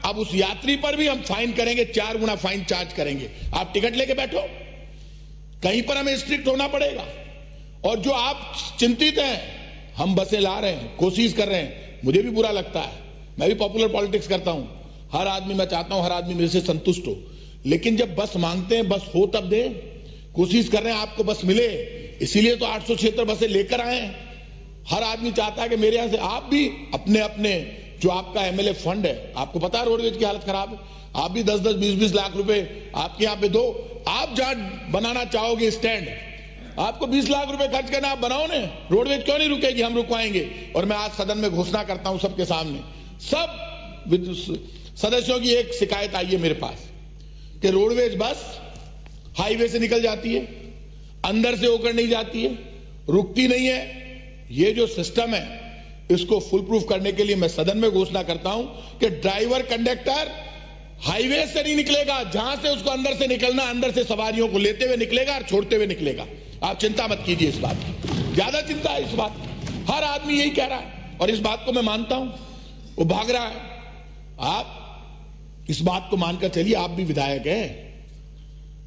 अब उस यात्री पर भी हम फाइन करेंगे, 4 गुना फाइन चार्ज करेंगे। आप टिकट लेके बैठो, कहीं पर हमें स्ट्रिक्ट होना पड़ेगा। और जो आप चिंतित हैं, हम बसें ला रहे हैं, कोशिश कर रहे हैं, मुझे भी बुरा लगता है। मैं भी पॉपुलर पॉलिटिक्स करता हूं। हर आदमी, मैं चाहता हूं हर आदमी मेरे से संतुष्ट हो, लेकिन जब बस मांगते हैं बस हो तब दें। कोशिश कर रहे हैं आपको बस मिले, इसीलिए तो 876 बसें लेकर आए हैं। हर आदमी चाहता है कि मेरे यहां से आप भी अपने अपने जो आपका एमएलए फंड है, आपको पता है रोडवेज की हालत खराब है, आप भी 10-10, 20-20 लाख रुपए आपके यहां पे दो। आप जहां बनाना चाहोगे स्टैंड, आपको 20 लाख रुपए खर्च करना, आप बनाओ ने। रोडवेज क्यों नहीं रुकेगी, हम रुकवाएंगे। और मैं आज सदन में घोषणा करता हूं सबके सामने, सब सदस्यों की एक शिकायत आई है मेरे पास कि रोडवेज बस हाईवे से निकल जाती है, अंदर से होकर नहीं जाती है, रुकती नहीं है। ये जो सिस्टम है इसको फुल प्रूफ करने के लिए मैं सदन में घोषणा करता हूं कि ड्राइवर कंडक्टर हाईवे से नहीं निकलेगा, जहां से उसको अंदर से निकलना, अंदर से सवारियों को लेते हुए निकलेगा और छोड़ते हुए निकलेगा। आप चिंता मत कीजिए इस बात की, ज्यादा चिंता है इस बात की। हर आदमी यही कह रहा है और इस बात को मैं मानता हूं, वो भाग रहा है। आप इस बात को मानकर चलिए, आप भी विधायक हैं।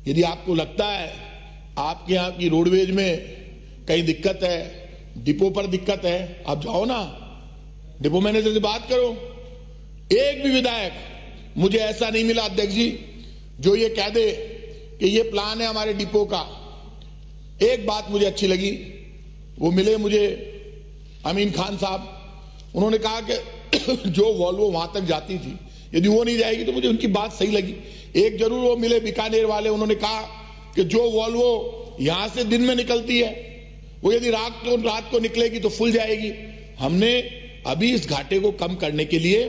यदि आपको लगता है आपके यहां की रोडवेज में कहीं दिक्कत है, डिपो पर दिक्कत है, आप जाओ ना, डिपो मैनेजर से बात करो। एक भी विधायक मुझे ऐसा नहीं मिला अध्यक्ष जी जो ये कह दे कि ये प्लान है हमारे डिपो का, एक बात मुझे अच्छी लगी, वो मिले मुझे अमीन खान साहब, उन्होंने कहा कि जो वॉल्वो वहां तक जाती थी, यदि वो नहीं जाएगी तो मुझे उनकी बात सही लगी। एक जरूर वो मिले बीकानेर वाले, उन्होंने कहा कि जो वॉल्वो यहां से दिन में निकलती है वो यदि रात को निकलेगी तो फुल जाएगी। हमने अभी इस घाटे को कम करने के लिए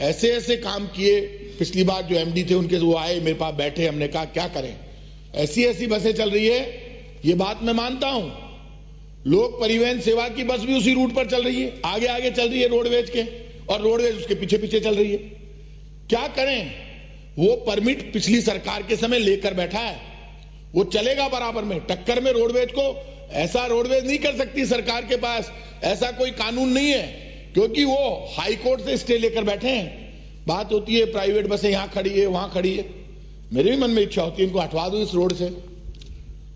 ऐसे ऐसे काम किए। पिछली बार जो एमडी थे उनके वो आए मेरे पास बैठे, हमने कहा क्या करें, ऐसी ऐसी बसें चल रही है, ये बात मैं मानता हूं। लोक परिवहन सेवा की बस भी उसी रूट पर चल रही है, आगे आगे चल रही है रोडवेज के, और रोडवेज उसके पीछे पीछे चल रही है। क्या करें, वो परमिट पिछली सरकार के समय लेकर बैठा है, वो चलेगा बराबर में, टक्कर में रोडवेज को। ऐसा रोडवेज नहीं कर सकती सरकार के पास, ऐसा कोई कानून नहीं है, क्योंकि वो हाई कोर्ट से स्टे लेकर बैठे हैं। बात होती है प्राइवेट बसें यहां खड़ी है वहां खड़ी है, मेरे भी मन में इच्छा होती है इनको हटवा दो इस रोड से।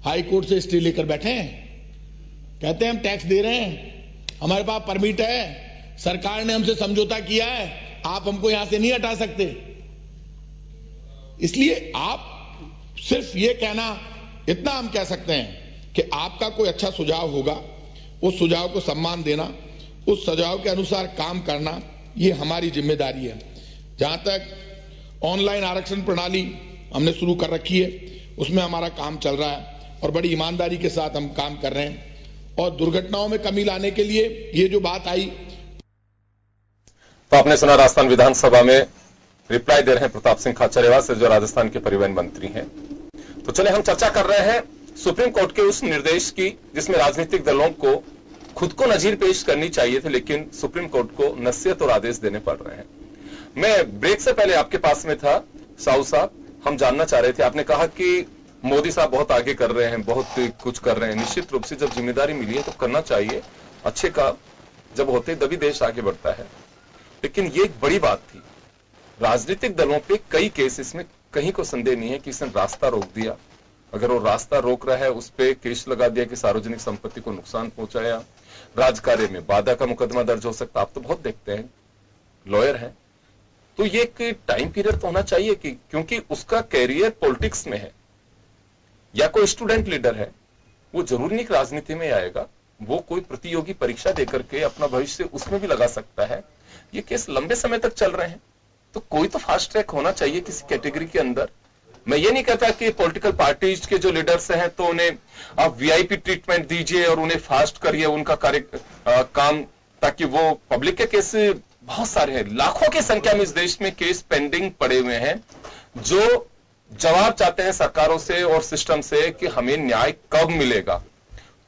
हाई कोर्ट से स्टे लेकर बैठे हैं, कहते हैं हम टैक्स दे रहे हैं, हमारे पास परमिट है, सरकार ने हमसे समझौता किया है, आप हमको यहां से नहीं हटा सकते। इसलिए आप सिर्फ ये कहना, इतना हम कह सकते हैं कि आपका कोई अच्छा सुझाव होगा, उस सुझाव को सम्मान देना, उस सुझाव के अनुसार काम करना, ये हमारी जिम्मेदारी है। जहां तक ऑनलाइन आरक्षण प्रणाली हमने शुरू कर रखी है, उसमें हमारा काम चल रहा है और बड़ी ईमानदारी के साथ हम काम कर रहे हैं। और दुर्घटनाओं में कमी लाने के लिए ये जो बात आई, तो आपने सुना राजस्थान विधानसभा में रिप्लाई दे रहे हैं प्रताप सिंह खाचरियावास से, जो राजस्थान के परिवहन मंत्री हैं। तो चले हम चर्चा कर रहे हैं सुप्रीम कोर्ट के उस निर्देश की जिसमें राजनीतिक दलों को खुद को नजीर पेश करनी चाहिए थे, लेकिन सुप्रीम कोर्ट को नसीहत और आदेश देने पड़ रहे हैं। मैं ब्रेक से पहले आपके पास में था साहू साहब, हम जानना चाह रहे थे, आपने कहा कि मोदी साहब बहुत आगे कर रहे हैं, बहुत कुछ कर रहे हैं। निश्चित रूप से जब जिम्मेदारी मिली है तो करना चाहिए, अच्छे का जब होते तभी देश आगे बढ़ता है। लेकिन ये एक बड़ी बात थी, राजनीतिक दलों पे कई केस, इसमें कहीं को संदेह नहीं है कि इसने रास्ता रोक दिया। अगर वो रास्ता रोक रहा है, उस पर केस लगा दिया कि सार्वजनिक संपत्ति को नुकसान पहुंचाया, राजकार्य में बाधा का मुकदमा दर्ज हो सकता। आप तो बहुत देखते हैं, लॉयर हैं, तो ये एक टाइम पीरियड तो होना चाहिए कि क्योंकि उसका कैरियर पॉलिटिक्स में है या कोई स्टूडेंट लीडर है, वो जरूरी नहीं कि राजनीति में आएगा, वो कोई प्रतियोगी परीक्षा देकर के अपना भविष्य उसमें भी लगा सकता है। ये केस लंबे समय तक चल रहे हैं, तो कोई तो फास्ट ट्रैक होना चाहिए किसी कैटेगरी के अंदर। मैं ये नहीं कहता कि पॉलिटिकल पार्टीज के जो लीडर्स हैं तो उन्हें आप वीआईपी ट्रीटमेंट दीजिए और उन्हें फास्ट करिए उनका काम, ताकि वो पब्लिक के केस बहुत सारे हैं, लाखों की संख्या में इस देश में केस पेंडिंग पड़े हुए हैं, जो जवाब चाहते हैं सरकारों से और सिस्टम से कि हमें न्याय कब मिलेगा।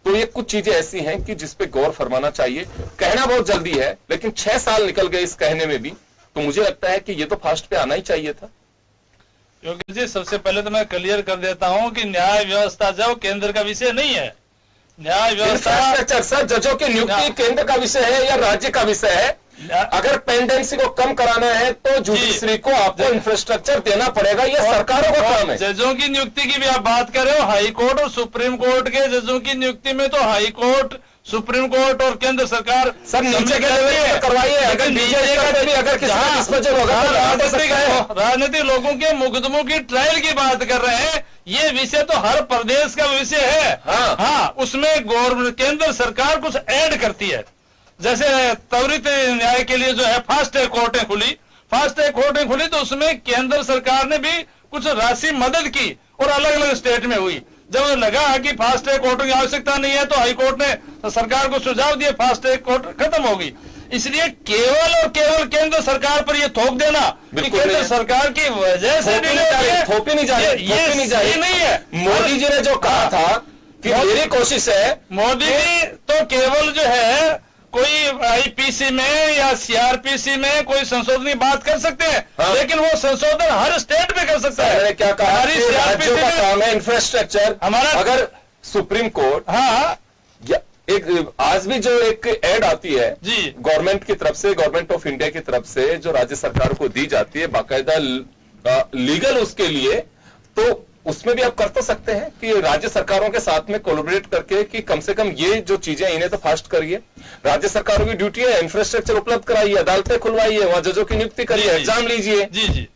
तो ये कुछ चीजें ऐसी हैं कि जिस पे गौर फरमाना चाहिए। कहना बहुत जल्दी है, लेकिन 6 साल निकल गए इस कहने में भी, तो मुझे लगता है कि ये तो फास्ट पे आना ही चाहिए था। योगी जी, सबसे पहले तो मैं क्लियर कर देता हूं कि न्याय व्यवस्था जो केंद्र का विषय नहीं है। न्याय व्यवस्था सर, जजों की नियुक्ति केंद्र का विषय है या राज्य का विषय है? अगर पेंडेंसी को कम कराना है तो जुडिशरी को आपको इंफ्रास्ट्रक्चर देना पड़ेगा, ये सरकारों का काम है। जजों की नियुक्ति की भी आप बात कर रहे हो, हाई कोर्ट और सुप्रीम कोर्ट के जजों की नियुक्ति में तो हाई कोर्ट, सुप्रीम कोर्ट और केंद्र सरकार सब नीचे करवाइए। अगर राजनीतिक लोगों के मुकदमों की ट्रायल की बात कर रहे हैं, ये विषय तो हर प्रदेश का विषय है। हाँ, उसमें गवर्नमेंट केंद्र सरकार कुछ ऐड करती है, जैसे त्वरित न्याय के लिए जो है फास्ट ट्रैक कोर्टें खुली, तो उसमें केंद्र सरकार ने भी कुछ राशि मदद की और अलग अलग स्टेट में हुई। जब लगा कि फास्ट ट्रैक कोर्टों की आवश्यकता नहीं है तो हाई कोर्ट ने सरकार को सुझाव दिए, फास्ट ट्रैक कोर्ट खत्म होगी। इसलिए केवल और केवल केंद्र सरकार पर यह थोप देना कि केंद्र सरकार की वजह से थोपी नहीं है। मोदी जी ने जो कहा था कि मेरी कोशिश है, मोदी जी तो केवल जो है कोई आईपीसी में या सीआरपीसी में कोई संशोधन की बात कर सकते हैं, लेकिन वो संशोधन हर स्टेट में कर सकता है। क्या कहा, हमारी सीआरपीसी का काम है इंफ्रास्ट्रक्चर हमारा। अगर सुप्रीम कोर्ट एक आज भी जो एक एड आती है जी गवर्नमेंट की तरफ से, गवर्नमेंट ऑफ इंडिया की तरफ से, जो राज्य सरकार को दी जाती है बाकायदा लीगल उसके लिए, तो उसमें भी आप कर तो सकते हैं कि राज्य सरकारों के साथ में कोलैबोरेट करके कि कम से कम ये जो चीजें इन्हें तो फास्ट करिए। राज्य सरकारों की ड्यूटी है, इंफ्रास्ट्रक्चर उपलब्ध कराइए, अदालतें खुलवाइए, वहां जजों की नियुक्ति करिए, एग्जाम लीजिए। जी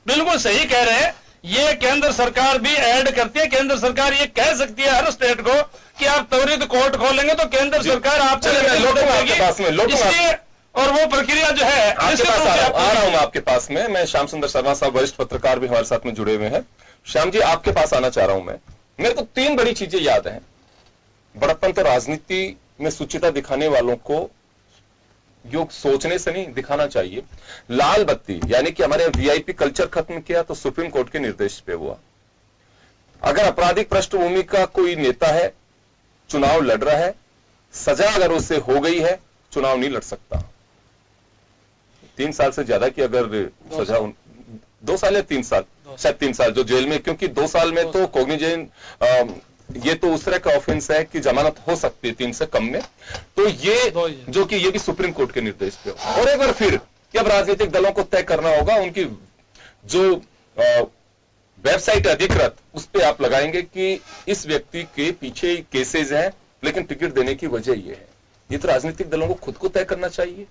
बिल्कुल सही कह रहे हैं। ये केंद्र सरकार भी ऐड करती है। केंद्र सरकार ये कह सकती है हर स्टेट को कि आप त्वरित कोर्ट खोलेंगे तो केंद्र सरकार आपसे आपके पास में इसलिए और वो प्रक्रिया जो है आपके पास आ रहा हूं मैं आपके पास में। मैं श्याम सुंदर शर्मा साहब वरिष्ठ पत्रकार भी हमारे साथ में जुड़े हुए हैं। श्याम जी, आपके पास आना चाह रहा हूं मैं। मेरे को 3 बड़ी चीजें याद हैं। बड़प्पन तो राजनीति में सुचिता दिखाने वालों को योग सोचने से नहीं दिखाना चाहिए। लाल बत्ती यानी कि हमारे वीआईपी कल्चर खत्म किया तो सुप्रीम कोर्ट के निर्देश पे हुआ। अगर आपराधिक पृष्ठभूमि का कोई नेता है, चुनाव लड़ रहा है, सजा अगर उससे हो गई है, चुनाव नहीं लड़ सकता। 3 साल से ज्यादा की अगर सजा 2 साल या 3 साल, शायद 3 साल जो जेल में, क्योंकि 2 साल में तो कॉग्निजेंट ये तो उस तरह का ऑफेंस है कि जमानत हो सकती है 3 से कम में। तो ये जो कि ये भी सुप्रीम कोर्ट के निर्देश पे हो। और एक बार फिर कि अब राजनीतिक दलों को तय करना होगा, उनकी जो वेबसाइट अधिकृत उस पर आप लगाएंगे कि इस व्यक्ति के पीछे केसेज हैं, लेकिन टिकट देने की वजह ये है। ये तो राजनीतिक दलों को खुद को तय करना चाहिए।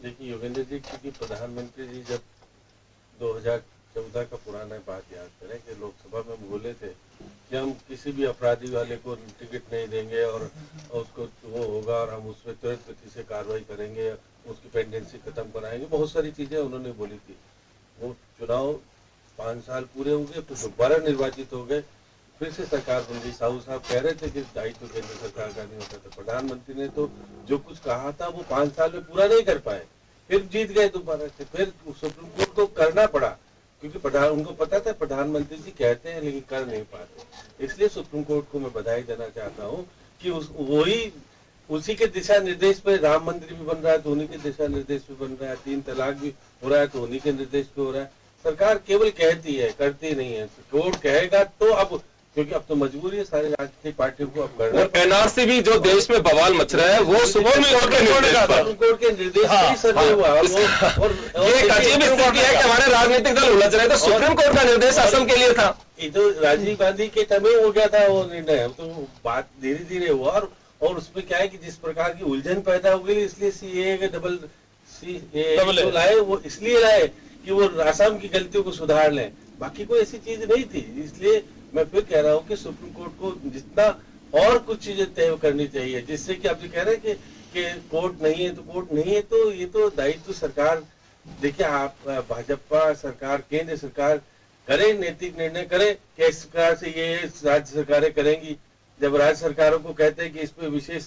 देखिए योगेंद्र जी, क्योंकि प्रधानमंत्री जी जब 2014 का पुराना बात याद करें कि लोकसभा में बोले थे कि हम किसी भी अपराधी वाले को टिकट नहीं देंगे और उसको वो होगा और हम उस पर तुरंत गति से कार्रवाई करेंगे, उसकी पेंडेंसी खत्म कराएंगे। बहुत सारी चीजें उन्होंने बोली थी। वो चुनाव 5 साल पूरे हो गए, फिर दोबारा निर्वाचित हो गए, फिर से सरकार बन गई। साहू साहब कह रहे थे कि दायित्व केंद्र सरकार का नहीं होता था। प्रधानमंत्री ने तो जो कुछ कहा था वो 5 साल में पूरा नहीं कर पाए, फिर जीत गए दोबारा से। फिर सुप्रीम कोर्ट को करना पड़ा, क्योंकि उनको पता था प्रधानमंत्री जी कहते हैं लेकिन कर नहीं पाते। इसलिए सुप्रीम कोर्ट को मैं बधाई देना चाहता हूँ कि वही उसी के दिशा निर्देश पे राम मंदिर भी बन रहा है तो उन्हीं के दिशा निर्देश पे बन रहा है, 3 तलाक भी हो रहा है तो उन्हीं के निर्देश पे हो रहा है। सरकार केवल कहती है, करती नहीं है। कोर्ट कहेगा तो अब, क्योंकि अब तो मजबूरी है सारी राजनीतिक पार्टियों को अब करना। एनआरसी भी जो देश में बवाल मच रहा है वो सुप्रीम कोर्ट के निर्देश पर सर्वे हुआ। और ये एक अजीब स्थिति है कि हमारे राजनीतिक दल उलझ रहे थे। सुप्रीम कोर्ट का निर्देश असम के लिए था। ये तो राजीव गांधी के समय हो गया था वो निर्णय, तो बात धीरे धीरे हुआ। और उसमें क्या है कि जिस प्रकार की उलझन पैदा हो गई, इसलिए सीए के डबल सी लाए, वो इसलिए लाए कि वो असम की गलतियों को सुधार लें, बाकी कोई ऐसी चीज नहीं थी। इसलिए मैं फिर कह रहा हूँ कि सुप्रीम कोर्ट को जितना और कुछ चीजें तय करनी चाहिए, जिससे कि आप जो कह रहे हैं कि कोर्ट नहीं है तो कोर्ट नहीं है, तो ये तो दायित्व सरकार, देखिए आप भाजपा सरकार, केंद्र सरकार करे, नैतिक निर्णय करे कि इस प्रकार से ये राज्य सरकारें करेंगी। जब राज्य सरकारों को कहते हैं कि इस पे विशेष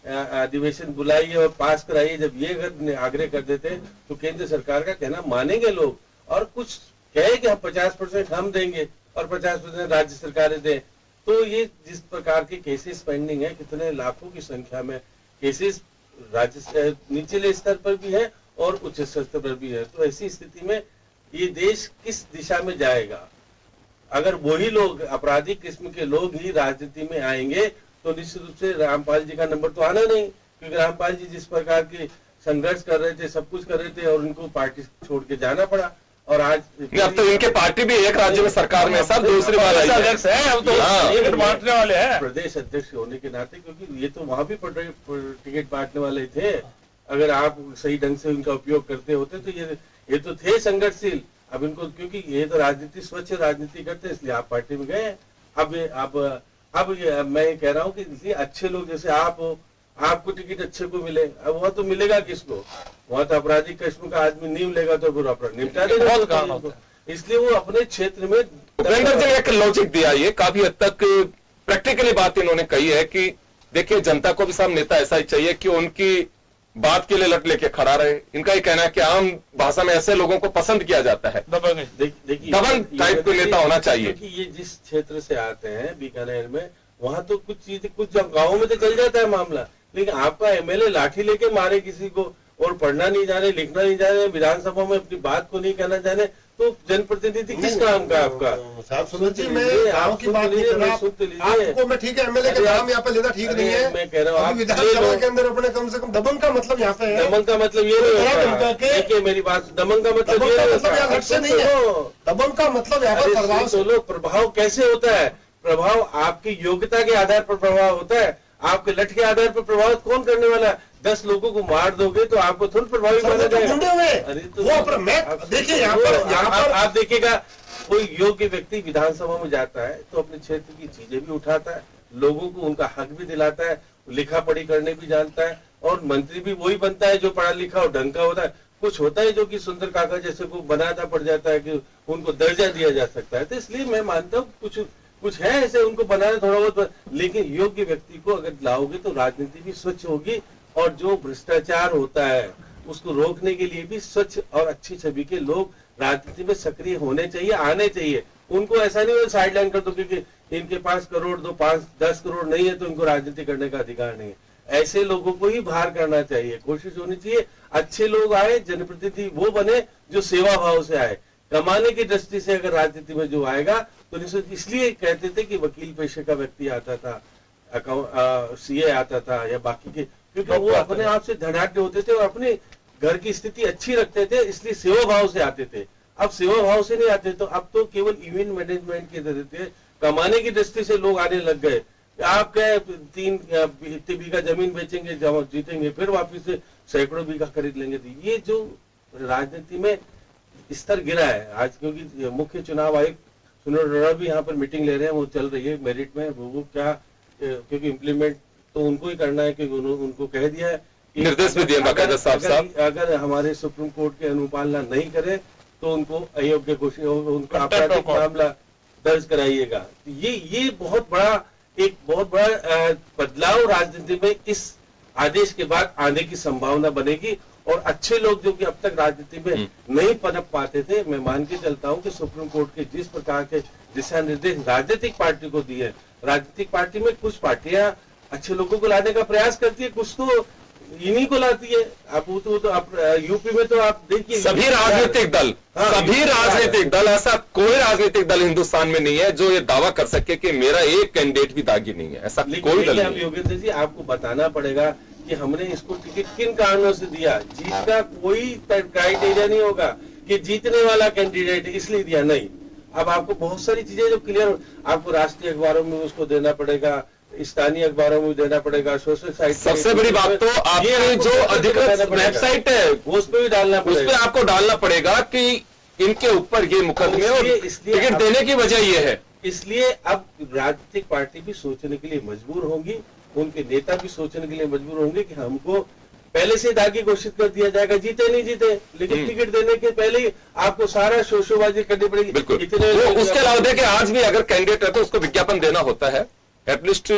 अधिवेशन बुलाइए और पास कराइए, जब ये अगर आग्रह कर देते हैं तो केंद्र सरकार का कहना मानेंगे लोग। और कुछ कहे कि हम 50% हम देंगे और 50% राज्य सरकारें दें, तो ये जिस प्रकार के केसेस पेंडिंग है, कितने लाखों की संख्या में केसेस राज्य निचले स्तर पर भी है और उच्च स्तर पर भी है, तो ऐसी स्थिति में ये देश किस दिशा में जाएगा? अगर वही लोग, आपराधिक किस्म के लोग ही राजनीति में आएंगे तो निश्चित रूप से रामपाल जी का नंबर तो आना नहीं, क्योंकि रामपाल जी जिस प्रकार के संघर्ष कर रहे थे, सब कुछ कर रहे थे और उनको पार्टी छोड़ के जाना पड़ा। और आज अब तो इनके पार्टी भी एक राज्य में सरकार में सब दूसरी बार अध्यक्ष है, अब तो बांटने वाले हैं प्रदेश अध्यक्ष होने के नाते, क्योंकि ये तो वहां भी टिकट बांटने वाले थे। अगर आप सही ढंग से उनका उपयोग करते होते तो ये तो थे संघर्षशील। अब इनको, क्योंकि ये तो राजनीति स्वच्छ राजनीति करते हैं, इसलिए आप पार्टी में गए। अब मैं कह रहा हूँ कि इसलिए अच्छे लोग जैसे आप हो, आपको टिकट अच्छे को मिले। अब वहाँ तो मिलेगा किसको? वहाँ तो आपराधिक किस्म का आदमी नहीं मिलेगा तो फिर अपराध निपटा देगा। इसलिए वो अपने क्षेत्र में उपेंद्र जी ने एक लॉजिक दिया, ये काफी हद तक प्रैक्टिकली बात इन्होंने कही है कि देखिए जनता को भी सब नेता ऐसा ही चाहिए कि उनकी बात के लिए लट लेके खड़ा रहे। इनका ये कहना है कि आम भाषा में ऐसे लोगों को पसंद किया जाता है, दबंग टाइप का नेता होना चाहिए। ये जिस क्षेत्र से आते हैं बीकानेर में, वहां तो कुछ चीजें, कुछ गाँवों में तो चल जाता है मामला, लेकिन आपका एमएलए लाठी लेके मारे किसी को और पढ़ना नहीं जाने, लिखना नहीं जाने, विधानसभा में अपनी बात को नहीं कहना जाने, तो जनप्रतिनिधि किस काम का आपका? साहब सुनो जी, मैं आपकी बात नहीं कर रहा, आपको मैं ठीक है एमएलए के नाम यहाँ पे लेना ठीक नहीं है। मैं कह रहा हूँ विधानसभा के अंदर अपने कम से कम दबंग का मतलब यहाँ पे है। दमन का मतलब ये नहीं, देखिए मेरी बात, दमन का मतलब ये नहीं है। दबंग का मतलब यहाँ पर प्रभाव, प्रभाव कैसे होता है? प्रभाव आपकी योग्यता के आधार पर प्रभाव होता है, आपके लठ के आधार पर प्रभावित कौन करने वाला है? 10 लोगों को मार दोगे तो आपको थोड़ा प्रभावित माना जाएगा। अरे तो देखिए यहाँ पर आप देखिएगा, कोई योग्य व्यक्ति विधानसभा में जाता है तो अपने क्षेत्र की चीजें भी उठाता है, लोगों को उनका हक भी दिलाता है, लिखा पढ़ी करने भी जानता है, और मंत्री भी वही बनता है जो पढ़ा लिखा और ढंग का होता है। कुछ होता है जो कि सुंदर काका जैसे को बनाना पड़ जाता है कि उनको दर्जा दिया जा सकता है। तो इसलिए मैं मानता हूँ कुछ है ऐसे, उनको बनाना थोड़ा बहुत, लेकिन योग्य व्यक्ति को अगर लाओगे तो राजनीति भी स्वच्छ होगी, और जो भ्रष्टाचार होता है उसको रोकने के लिए भी स्वच्छ और अच्छी छवि के लोग राजनीति में सक्रिय होने चाहिए, आने चाहिए। उनको ऐसा नहीं हो साइड लाइन कर दो क्योंकि इनके पास करोड़ दो 5-10 करोड़ नहीं है तो इनको राजनीति करने का अधिकार नहीं है। ऐसे लोगों को ही बाहर करना चाहिए, कोशिश होनी चाहिए अच्छे लोग आए, जनप्रतिनिधि वो बने जो सेवा भाव से आए। कमाने की दृष्टि से अगर राजनीति में जो आएगा तो इसलिए कहते थे कि वकील पेशे का व्यक्ति आता था, सीए आता था या बाकी के, क्योंकि वो अपने आप से धनाढ्य होते थे और अपने घर की स्थिति अच्छी रखते थे, इसलिए सेवा भाव से आते थे। अब सेवा भाव से नहीं आते, तो अब तो केवल इवेंट मैनेजमेंट के देते, कमाने की दृष्टि से लोग आने लग गए। आप क्या 3 बीघा जमीन बेचेंगे, जीतेंगे, फिर वापिस से सैकड़ों बीघा खरीद लेंगे। ये जो राजनीति में स्तर गिरा है आज, क्योंकि मुख्य चुनाव आयुक्त सुनील अरोड़ा भी यहाँ पर मीटिंग ले रहे हैं, वो चल रही है मेरिट में, वो क्या, क्योंकि इम्प्लीमेंट तो उनको ही करना है, क्योंकि उनको कह दिया है, निर्देश भी दिए बाकायदा साहब। अगर हमारे सुप्रीम कोर्ट की अनुपालना नहीं करे तो उनको अयोग्य घोषित, उनका आपराधिक मामला दर्ज कराइएगा। ये बहुत बड़ा बदलाव राजनीति में इस आदेश के बाद आने की संभावना बनेगी, और अच्छे लोग जो कि अब तक राजनीति में नहीं पनप पाते थे, मैं मान के चलता हूं कि सुप्रीम कोर्ट के जिस प्रकार के दिशा निर्देश राजनीतिक पार्टी को दिए, राजनीतिक पार्टी में कुछ पार्टियां अच्छे लोगों को लाने का प्रयास करती है, कुछ तो इन्हीं को लाती है। आप यूपी में तो आप देखिए सभी राजनीतिक दल, सभी राजनीतिक दल, ऐसा कोई राजनीतिक दल हिंदुस्तान में नहीं है जो ये दावा कर सके कि मेरा एक कैंडिडेट भी दागी नहीं है, ऐसा कोई दल नहीं है। योगेंद्र जी, आपको बताना पड़ेगा कि हमने इसको टिकट किन कारणों से दिया। जीत का कोई क्राइटेरिया नहीं होगा कि जीतने वाला कैंडिडेट इसलिए दिया, नहीं। अब आपको बहुत सारी चीजें जो क्लियर, आपको राष्ट्रीय अखबारों में उसको देना पड़ेगा, स्थानीय अखबारों में देना पड़ेगा, सोशल साइट। सबसे बड़ी बात तो आपकी जो अधिकृत वेबसाइट है उस पर भी डालना पड़ेगा, उस पर आपको डालना पड़ेगा कि इनके ऊपर ये मुकदमे और टिकट देने की वजह ये है। इसलिए अब राजनीतिक पार्टी भी सोचने के लिए मजबूर होंगी, उनके नेता भी सोचने के लिए मजबूर होंगे कि हमको पहले से दागी घोषित कर दिया जाएगा, जीते नहीं जीते, लेकिन टिकट देने के पहले ही आपको सारा शोशोबाजी करनी पड़ेगी। बिल्कुल। उसके अलावा देखिए, आज भी अगर कैंडिडेट है तो उसको विज्ञापन देना होता है एटलीस्ट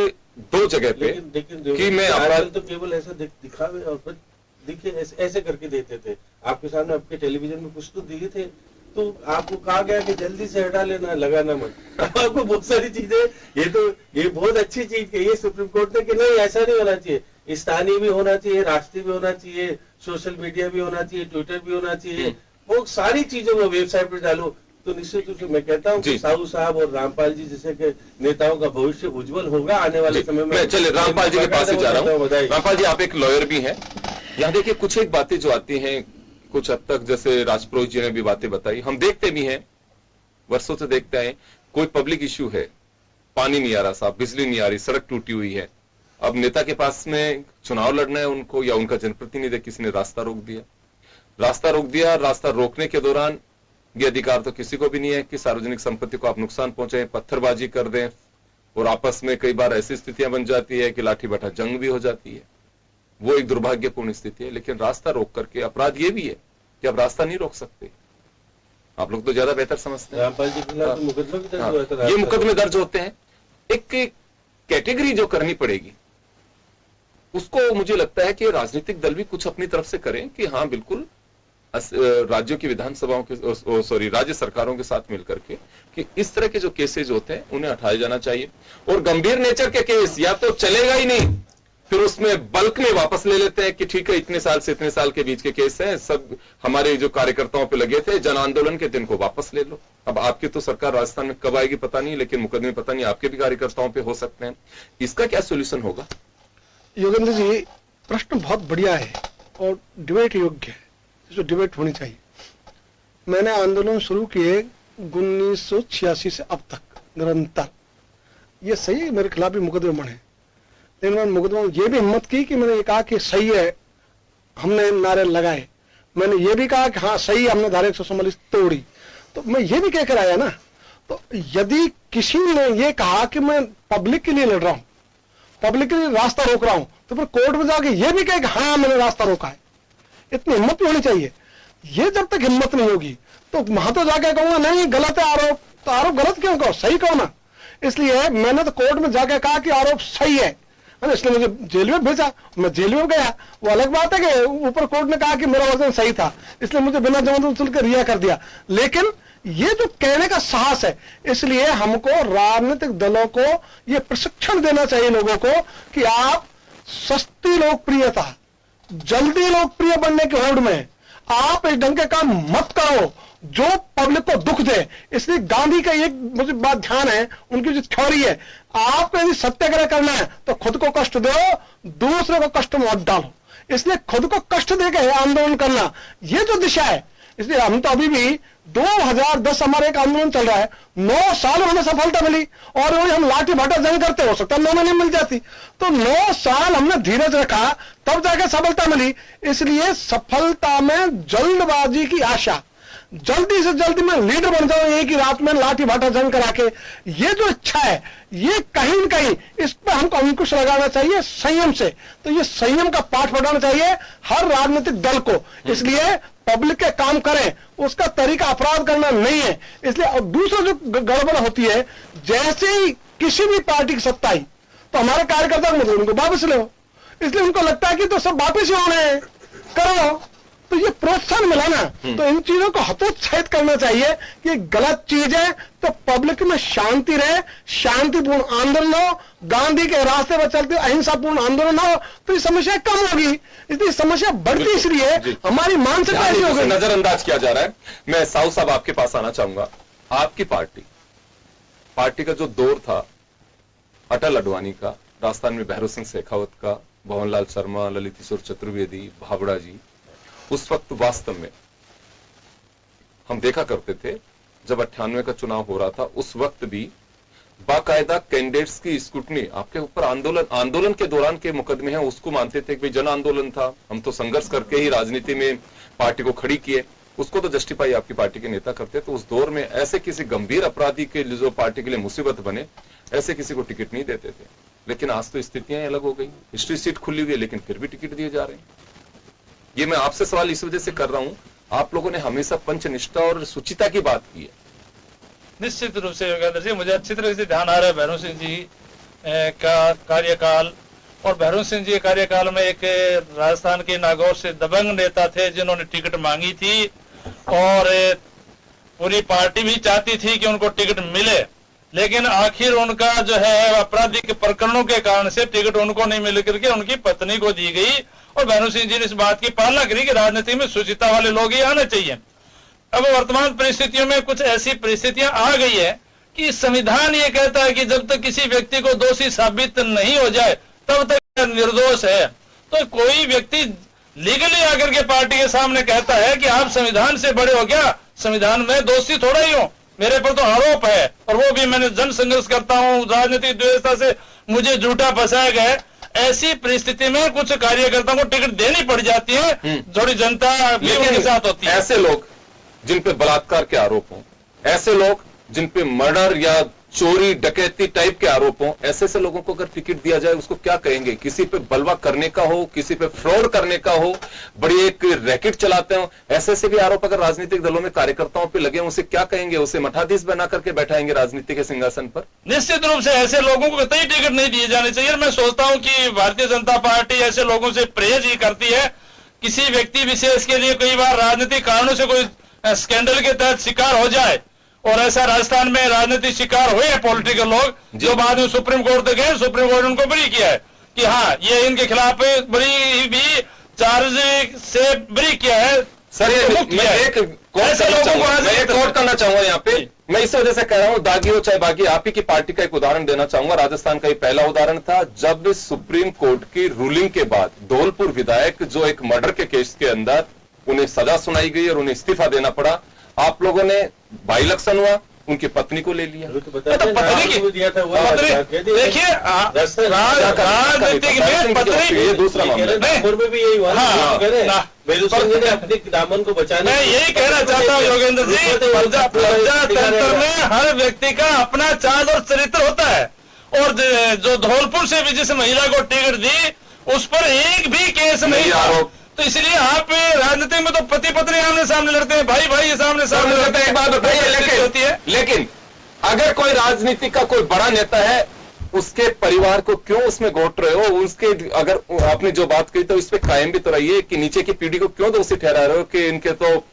2 जगह पे, लेकिन कि मैं अपराध तो केवल ऐसा दिखावे और फिर देखिए ऐसे करके देते थे। आपके सामने आपके टेलीविजन में कुछ तो दिए थे, तो आपको कहा गया कि जल्दी से हटा लेना, लगाना मत। आपको बहुत सारी चीजें, ये बहुत अच्छी चीज कही है सुप्रीम कोर्ट ने कि नहीं ऐसा नहीं होना चाहिए, स्थानीय भी होना चाहिए, राष्ट्रीय भी होना चाहिए, सोशल मीडिया भी होना चाहिए, ट्विटर भी होना चाहिए, वो सारी चीजों को वेबसाइट पर डालो। तो निश्चित रूप से मैं कहता हूँ कि साहू साहब और रामपाल जी जैसे के नेताओं का भविष्य उज्जवल होगा आने वाले समय में। चलिए रामपाल जी के पास ही जा रहा हूँ। रामपाल जी, आप एक लॉयर भी हैं, यहाँ देखिए कुछ एक बातें जो आती हैं, कुछ हद तक जैसे राजपुरोहित जी ने भी बातें बताई, हम देखते भी हैं, वर्षों से देखते हैं, कोई पब्लिक इश्यू है, पानी नहीं आ रहा साहब, बिजली नहीं आ रही, सड़क टूटी हुई है, अब नेता के पास में चुनाव लड़ना है उनको, या उनका जनप्रतिनिधि किसी ने रास्ता रोक दिया, रास्ता रोकने के दौरान ये अधिकार तो किसी को भी नहीं है कि सार्वजनिक संपत्ति को आप नुकसान पहुंचाएं, पत्थरबाजी कर दें, और आपस में कई बार ऐसी स्थितियां बन जाती है कि लाठी बटा जंग भी हो जाती है। वो एक दुर्भाग्यपूर्ण स्थिति है। लेकिन रास्ता रोक करके अपराध ये भी है कि आप रास्ता नहीं रोक सकते। आप लोग तो ज्यादा बेहतर समझते हैं, ये मुकदमे दर्ज होते हैं। एक कैटेगरी जो करनी पड़ेगी उसको मुझे लगता है कि राजनीतिक दल भी कुछ अपनी तरफ से करें कि हाँ बिल्कुल राज्यों की विधानसभाओं के राज्य सरकारों के साथ मिलकर के कि इस तरह के जो केसेज होते हैं उन्हें हटाया जाना चाहिए। और गंभीर नेचर के केस या तो चलेगा ही नहीं, फिर उसमें बल्क में वापस ले लेते हैं कि ठीक है इतने साल से इतने साल के बीच के केस हैं, सब हमारे जो कार्यकर्ताओं पे लगे थे, जन आंदोलन के दिन को वापस ले लो। अब आपकी तो सरकार राजस्थान में कब आएगी पता नहीं, लेकिन मुकदमे पता नहीं आपके भी कार्यकर्ताओं पे हो सकते हैं। इसका क्या सोल्यूशन होगा? योगेंद्र जी, प्रश्न बहुत बढ़िया है और डिबेट योग्य है, जो डिबेट होनी चाहिए। मैंने आंदोलन शुरू किए 1986 से अब तक निरंतर। ये सही है, मेरे खिलाफ भी मुकदमे बने, लेकिन मैंने मुकदमा ये भी हिम्मत की कि मैंने ये कहा कि सही है, हमने नारे लगाए। मैंने ये भी कहा कि हाँ सही, हमने धारा 144 तोड़ी। तो मैं ये भी कहकर आया ना, तो यदि किसी ने ये कहा कि मैं पब्लिक के लिए लड़ रहा हूं, पब्लिक के लिए रास्ता रोक रहा हूं, तो फिर कोर्ट में जाके ये भी कहे कि हाँ मैंने रास्ता रोका है। इतनी हिम्मत भी होनी चाहिए। ये जब तक हिम्मत नहीं होगी तो वहां तो जाके कहूंगा नहीं गलत है आरोप, तो आरोप गलत क्यों कहो, सही कहो ना। इसलिए मैंने तो कोर्ट में जाके कहा कि आरोप सही है, इसलिए मुझे जेल में भेजा, मैं जेल में गया। वो अलग बात है कि ऊपर कोर्ट ने कहा कि मेरा वर्जन सही था, इसलिए मुझे बिना जमानत के रिहा कर दिया। लेकिन ये जो कहने का साहस है, इसलिए हमको राजनीतिक दलों को ये प्रशिक्षण देना चाहिए लोगों को कि आप सस्ती लोकप्रियता, जल्दी लोकप्रिय बनने की होड़ में आप इस ढंग के काम मत करो जो पब्लिक को दुख दे। इसलिए गांधी का एक मुझे बात ध्यान है, उनकी जो थ्योरी है, आपको यदि सत्याग्रह करना है तो खुद को कष्ट दो, दूसरे को कष्ट में मत डालो। इसलिए खुद को कष्ट देकर आंदोलन करना, ये जो दिशा है। इसलिए हम तो अभी भी 2010 हमारे एक आंदोलन चल रहा है, 9 साल हमें सफलता मिली, और वही हम लाठी भाटा जंग करते, हो सकता है 9 महीने मिल जाती, तो 9 साल हमने धीरज रखा, तब जाकर सफलता मिली। इसलिए सफलता में जल्दबाजी की आशा, जल्दी से जल्दी मैं लीडर बन जाऊं एक ही रात में लाठी भाटा जंग करा के, ये जो इच्छा है, ये कहीं न कहीं इस पर हमको अंकुश लगाना चाहिए संयम से। तो ये संयम का पाठ पढ़ाना चाहिए हर राजनीतिक दल को। इसलिए पब्लिक के काम करें, उसका तरीका अपराध करना नहीं है। इसलिए और दूसरा जो गड़बड़ होती है, जैसे ही किसी भी पार्टी की सत्ता आई तो हमारे कार्यकर्ता मतलब उनको वापस लो, इसलिए उनको लगता है कि तो सब वापस ही होने हैं, करो, तो ये प्रोत्साहन मिला ना। तो इन चीजों को हतोत्साहित करना चाहिए कि गलत चीज है, तो पब्लिक में शांति रहे, शांतिपूर्ण आंदोलन हो, गांधी के रास्ते पर चलते अहिंसापूर्ण आंदोलन हो, तो ये समस्या कम होगी। इसलिए समस्या बढ़ती इसलिए हमारी मानसिकता ऐसी हो गई, नजरअंदाज किया जा रहा है। मैं साहू साहब आपके पास आना चाहूंगा। आपकी पार्टी का जो दौर था अटल अडवाणी का, राजस्थान में भैरव सिंह शेखावत का, भवनलाल शर्मा, ललित किशोर चतुर्वेदी, भावड़ा जी, उस वक्त वास्तव में हम देखा करते थे जब 98 का चुनाव हो रहा था, उस वक्त भी बाकायदा कैंडिडेट्स की स्क्रूटनी आपके ऊपर आंदोलन के दौरान के मुकदमे हैं उसको मानते थे कि जन आंदोलन था, हम तो संघर्ष करके ही राजनीति में पार्टी को खड़ी किए, उसको तो जस्टिफाई आपकी पार्टी के नेता करते। तो उस दौर में ऐसे किसी गंभीर अपराधी के लिए जो पार्टी के लिए मुसीबत बने, ऐसे किसी को टिकट नहीं देते थे। लेकिन आज तो स्थितियां अलग हो गई, हिस्ट्री सीट खुली हुई है लेकिन फिर भी टिकट दिए जा रहे हैं। ये मैं आपसे सवाल इस वजह से कर रहा हूं, आप लोगों ने हमेशा पंचनिष्ठा और सुचिता की बात की है। निश्चित रूप से योगेंद्र जी, मुझे अच्छी तरह से ध्यान आ रहा है भैरव सिंह जी का कार्यकाल, और भैरव सिंह जी के कार्यकाल में एक राजस्थान के नागौर से दबंग नेता थे जिन्होंने टिकट मांगी थी, और पूरी पार्टी भी चाहती थी कि उनको टिकट मिले, लेकिन आखिर उनका जो है आपराधिक प्रकरणों के कारण से टिकट उनको नहीं मिल करके उनकी पत्नी को दी गई। और भैरव सिंह जी ने इस बात की पालना करी कि राजनीति में सुचिता वाले लोग ही आने चाहिए। अब वर्तमान परिस्थितियों में कुछ ऐसी परिस्थितियां आ गई है कि संविधान ये कहता है कि जब तक किसी व्यक्ति को दोषी साबित नहीं हो जाए तब तक निर्दोष है। तो कोई व्यक्ति लीगली आकर के पार्टी के सामने कहता है कि आप संविधान से बड़े हो क्या, संविधान में दोषी थोड़ा ही हो, मेरे पर तो आरोप है, और वो भी मैंने जन संघर्ष करता हूं, राजनीतिक व्यवस्था से मुझे झूठा फंसाया गया। ऐसी परिस्थिति में कुछ कार्यकर्ताओं को टिकट देनी पड़ जाती है, थोड़ी जनता भी उनके साथ होती है। ऐसे लोग जिन पे बलात्कार के आरोप हों, ऐसे लोग जिन पे मर्डर या चोरी डकैती टाइप के आरोप हों, ऐसे लोगों को अगर टिकट दिया जाए उसको क्या कहेंगे? किसी पे बलवा करने का हो, किसी पे फ्रॉड करने का हो, बड़ी एक रैकेट चलाते हो, ऐसे भी आरोप अगर राजनीतिक दलों में कार्यकर्ताओं पे लगे, उसे क्या कहेंगे? उसे मठाधीश बना करके बैठाएंगे राजनीति के सिंहासन पर? निश्चित रूप से ऐसे लोगों को कतई टिकट नहीं दिए जाने चाहिए। मैं सोचता हूं कि भारतीय जनता पार्टी ऐसे लोगों से परहेज ही करती है। किसी व्यक्ति विशेष के लिए कई बार राजनीतिक कारणों से कोई स्कैंडल के तहत शिकार हो जाए, और ऐसा राजस्थान में राजनीतिक शिकार हुए हैं पॉलिटिकल लोग, जो बाद में सुप्रीम कोर्ट तक गए, सुप्रीम कोर्ट ने उनको बरी किया है कि हाँ ये इनके खिलाफ बरी भी चार्ज से बरी किया है। सर ये मैं एक कोर्ट करना चाहूंगा यहाँ पे, मैं इस वजह से कह रहा हूं, दागी हो चाहे बागी, आप ही की पार्टी का एक उदाहरण देना चाहूंगा। राजस्थान का ये पहला उदाहरण था जब सुप्रीम कोर्ट की रूलिंग के बाद धौलपुर विधायक जो एक मर्डर के केस के अंदर उन्हें सजा सुनाई गई और उन्हें इस्तीफा देना पड़ा। आप लोगों ने बाई इलेक्शन हुआ, उनकी पत्नी को ले लिया। तो पत्नी को दिया था वो देखिए राजनीतिक में पत्नी, ये दूसरा मामला में भी यही हुआ ने अपने दामन को बचाने। मैं यही कहना चाहता हूँ योगेंद्र जी, प्रजातंत्र में हर व्यक्ति का अपना चाल और चरित्र होता है, और जो धौलपुर से भी जिस महिला को टिकट दी उस पर एक भी केस नहीं था। तो इसलिए आप राजनीति में तो पति पत्नी आमने सामने लड़ते हैं, भाई भाई सामने सामने लड़ते हैं। एक बात बताइए, लेकिन अगर कोई राजनीति का कोई बड़ा नेता है, उसके परिवार को क्यों उसमें घोट रहे हो? उसके अगर आपने जो बात कही तो इस पे कायम भी तो रहिए कि नीचे की पीढ़ी को क्यों दोषी ठहरा रहे हो कि इनके तो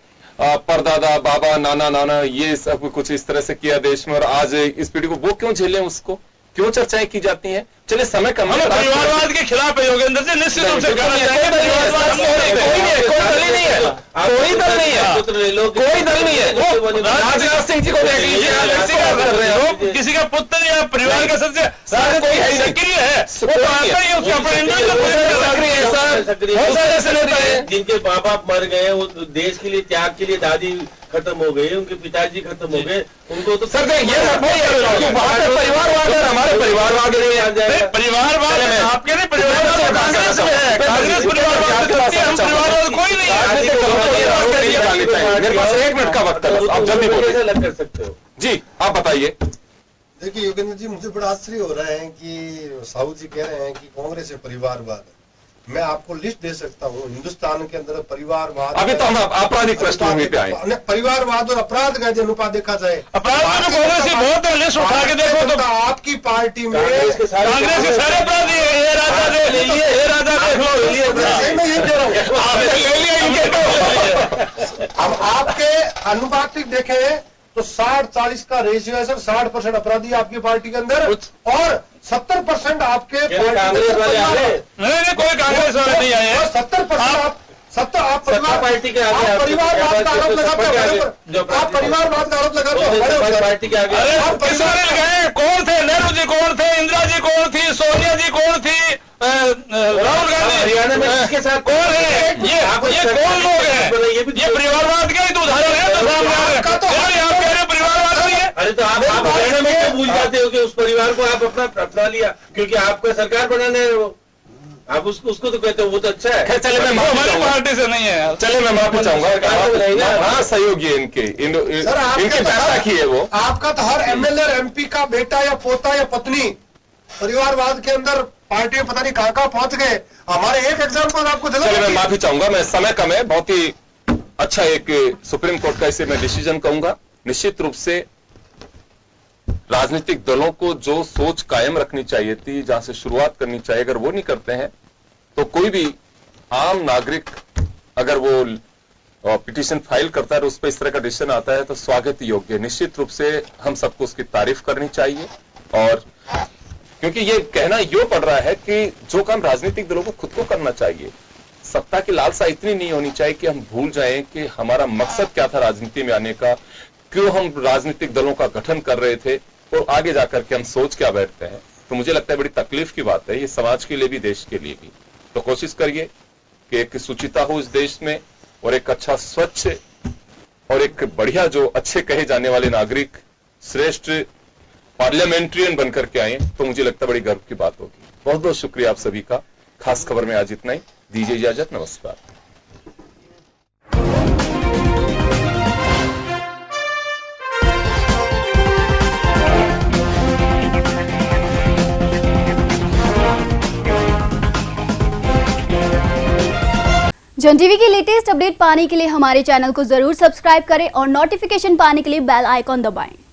परदादा बाबा नाना नाना ये सब कुछ इस तरह से किया देश में, और आज इस पीढ़ी को वो क्यों झेलें? उसको क्यों चर्चाएं की जाती हैं? चलिए समय कम है, परिवारवाद के खिलाफ है योगेंद्र जी, निश्चित रूप से कहना चाहिए। कोई दल नहीं है। राजनाथ सिंह जी को देख लीजिए, किसी का पुत्र या परिवार का सदस्य सक्रिय है, जिनके माँ बाप मर गए, वो देश के लिए त्याग के लिए दादी खत्म हो गई, उनके पिताजी खत्म हो गए, उनको तो सर परिवारवाद है, हमारे परिवारवाद नहीं आ जाए। परिवारवाद आपके नहीं, परिवारवाद कांग्रेस में है, कांग्रेस परिवारवाद करती है, हम परिवारवाद कोई नहीं है। मेरे पास 1 मिनट का वक्त है, आप जल्दी बोलिए। अलग कर सकते हो जी, आप बताइए। देखिए योगेंद्र जी, मुझे बड़ा आश्चर्य हो रहा है कि साहू जी कह रहे हैं कि कांग्रेस है परिवारवाद। मैं आपको लिस्ट दे सकता हूँ हिंदुस्तान के अंदर परिवारवाद। अभी तो हम आपराधिक पृष्ठभूमि पे आए। परिवारवाद और अपराध का अनुपात देखा जाए, अपराध में कांग्रेस की बहुत है, लिस्ट उठा के देखो तो आपकी पार्टी में कांग्रेस के सारे अपराधी ये राजा देख लो, हम आपके अनुपातिक देखें तो 60-40 का रेशियो है सर। 60% अपराधी आपकी पार्टी के अंदर और 70% आपके कांग्रेस वाले आए। नहीं, कोई कांग्रेस वाले नहीं आए। 70% आप परिवारवाद का आरोप लगाते हो, आप परिवारवाद का आरोप लगाते हो पार्टी के आगे। कौन थे? नेहरू जी कौन थे? इंदिरा जी कौन थी? सोनिया जी कौन थी? राहुल गांधी हरियाणा में इसके साथ कौन है? ये कौन लोग हैं? ये परिवारवाद का ही तो उदाहरण है। परिवारवाद नहीं है। अरे तो आप हरियाणा में क्यों भूल जाते हो कि उस परिवार को आप अपना लिया, क्योंकि आपका सरकार बनाने है वो, आप उसको तो कहते हो वो तो अच्छा है। चले मैं हमारी पार्टी से नहीं है। चले मैं माफी चाहूंगा। हाँ सहयोगी इनके पैसा की है वो। आपका तो हर एमएलए और एमपी का बेटा या पोता या पत्नी परिवारवाद के अंदर पार्टी में पता नहीं कहां पहुंच गए। हमारे एक एग्जाम्पल आपको दिला। चलिए मैं माफी चाहूंगा, मैं समय कम है। बहुत ही अच्छा एक सुप्रीम कोर्ट का इसे मैं डिसीजन कहूंगा। निश्चित रूप से राजनीतिक दलों को जो सोच कायम रखनी चाहिए थी, जहां से शुरुआत करनी चाहिए, अगर वो नहीं करते हैं तो कोई भी आम नागरिक अगर वो पिटीशन फाइल करता है और उस पर इस तरह का डिसीजन आता है तो स्वागत योग्य है। निश्चित रूप से हम सबको उसकी तारीफ करनी चाहिए, और क्योंकि ये कहना यो पड़ रहा है कि जो काम राजनीतिक दलों को खुद को करना चाहिए, सत्ता की लालसा इतनी नहीं होनी चाहिए कि हम भूल जाएं कि हमारा मकसद क्या था राजनीति में आने का, क्यों हम राजनीतिक दलों का गठन कर रहे थे, और आगे जाकर के हम सोच क्या बैठते हैं। तो मुझे लगता है बड़ी तकलीफ की बात है ये, समाज के लिए भी देश के लिए भी। तो कोशिश करिए कि एक शुचिता हो इस देश में, और एक अच्छा स्वच्छ और एक बढ़िया जो अच्छे कहे जाने वाले नागरिक, श्रेष्ठ पार्लियामेंट्रियन बनकर के आए, तो मुझे लगता है बड़ी गर्व की बात होगी। बहुत बहुत शुक्रिया आप सभी का। खास खबर में आज इतना ही। दीजिए इजाजत, नमस्कार। जन टीवी की लेटेस्ट अपडेट पाने के लिए हमारे चैनल को जरूर सब्सक्राइब करें और नोटिफिकेशन पाने के लिए बेल आइकॉन दबाएं।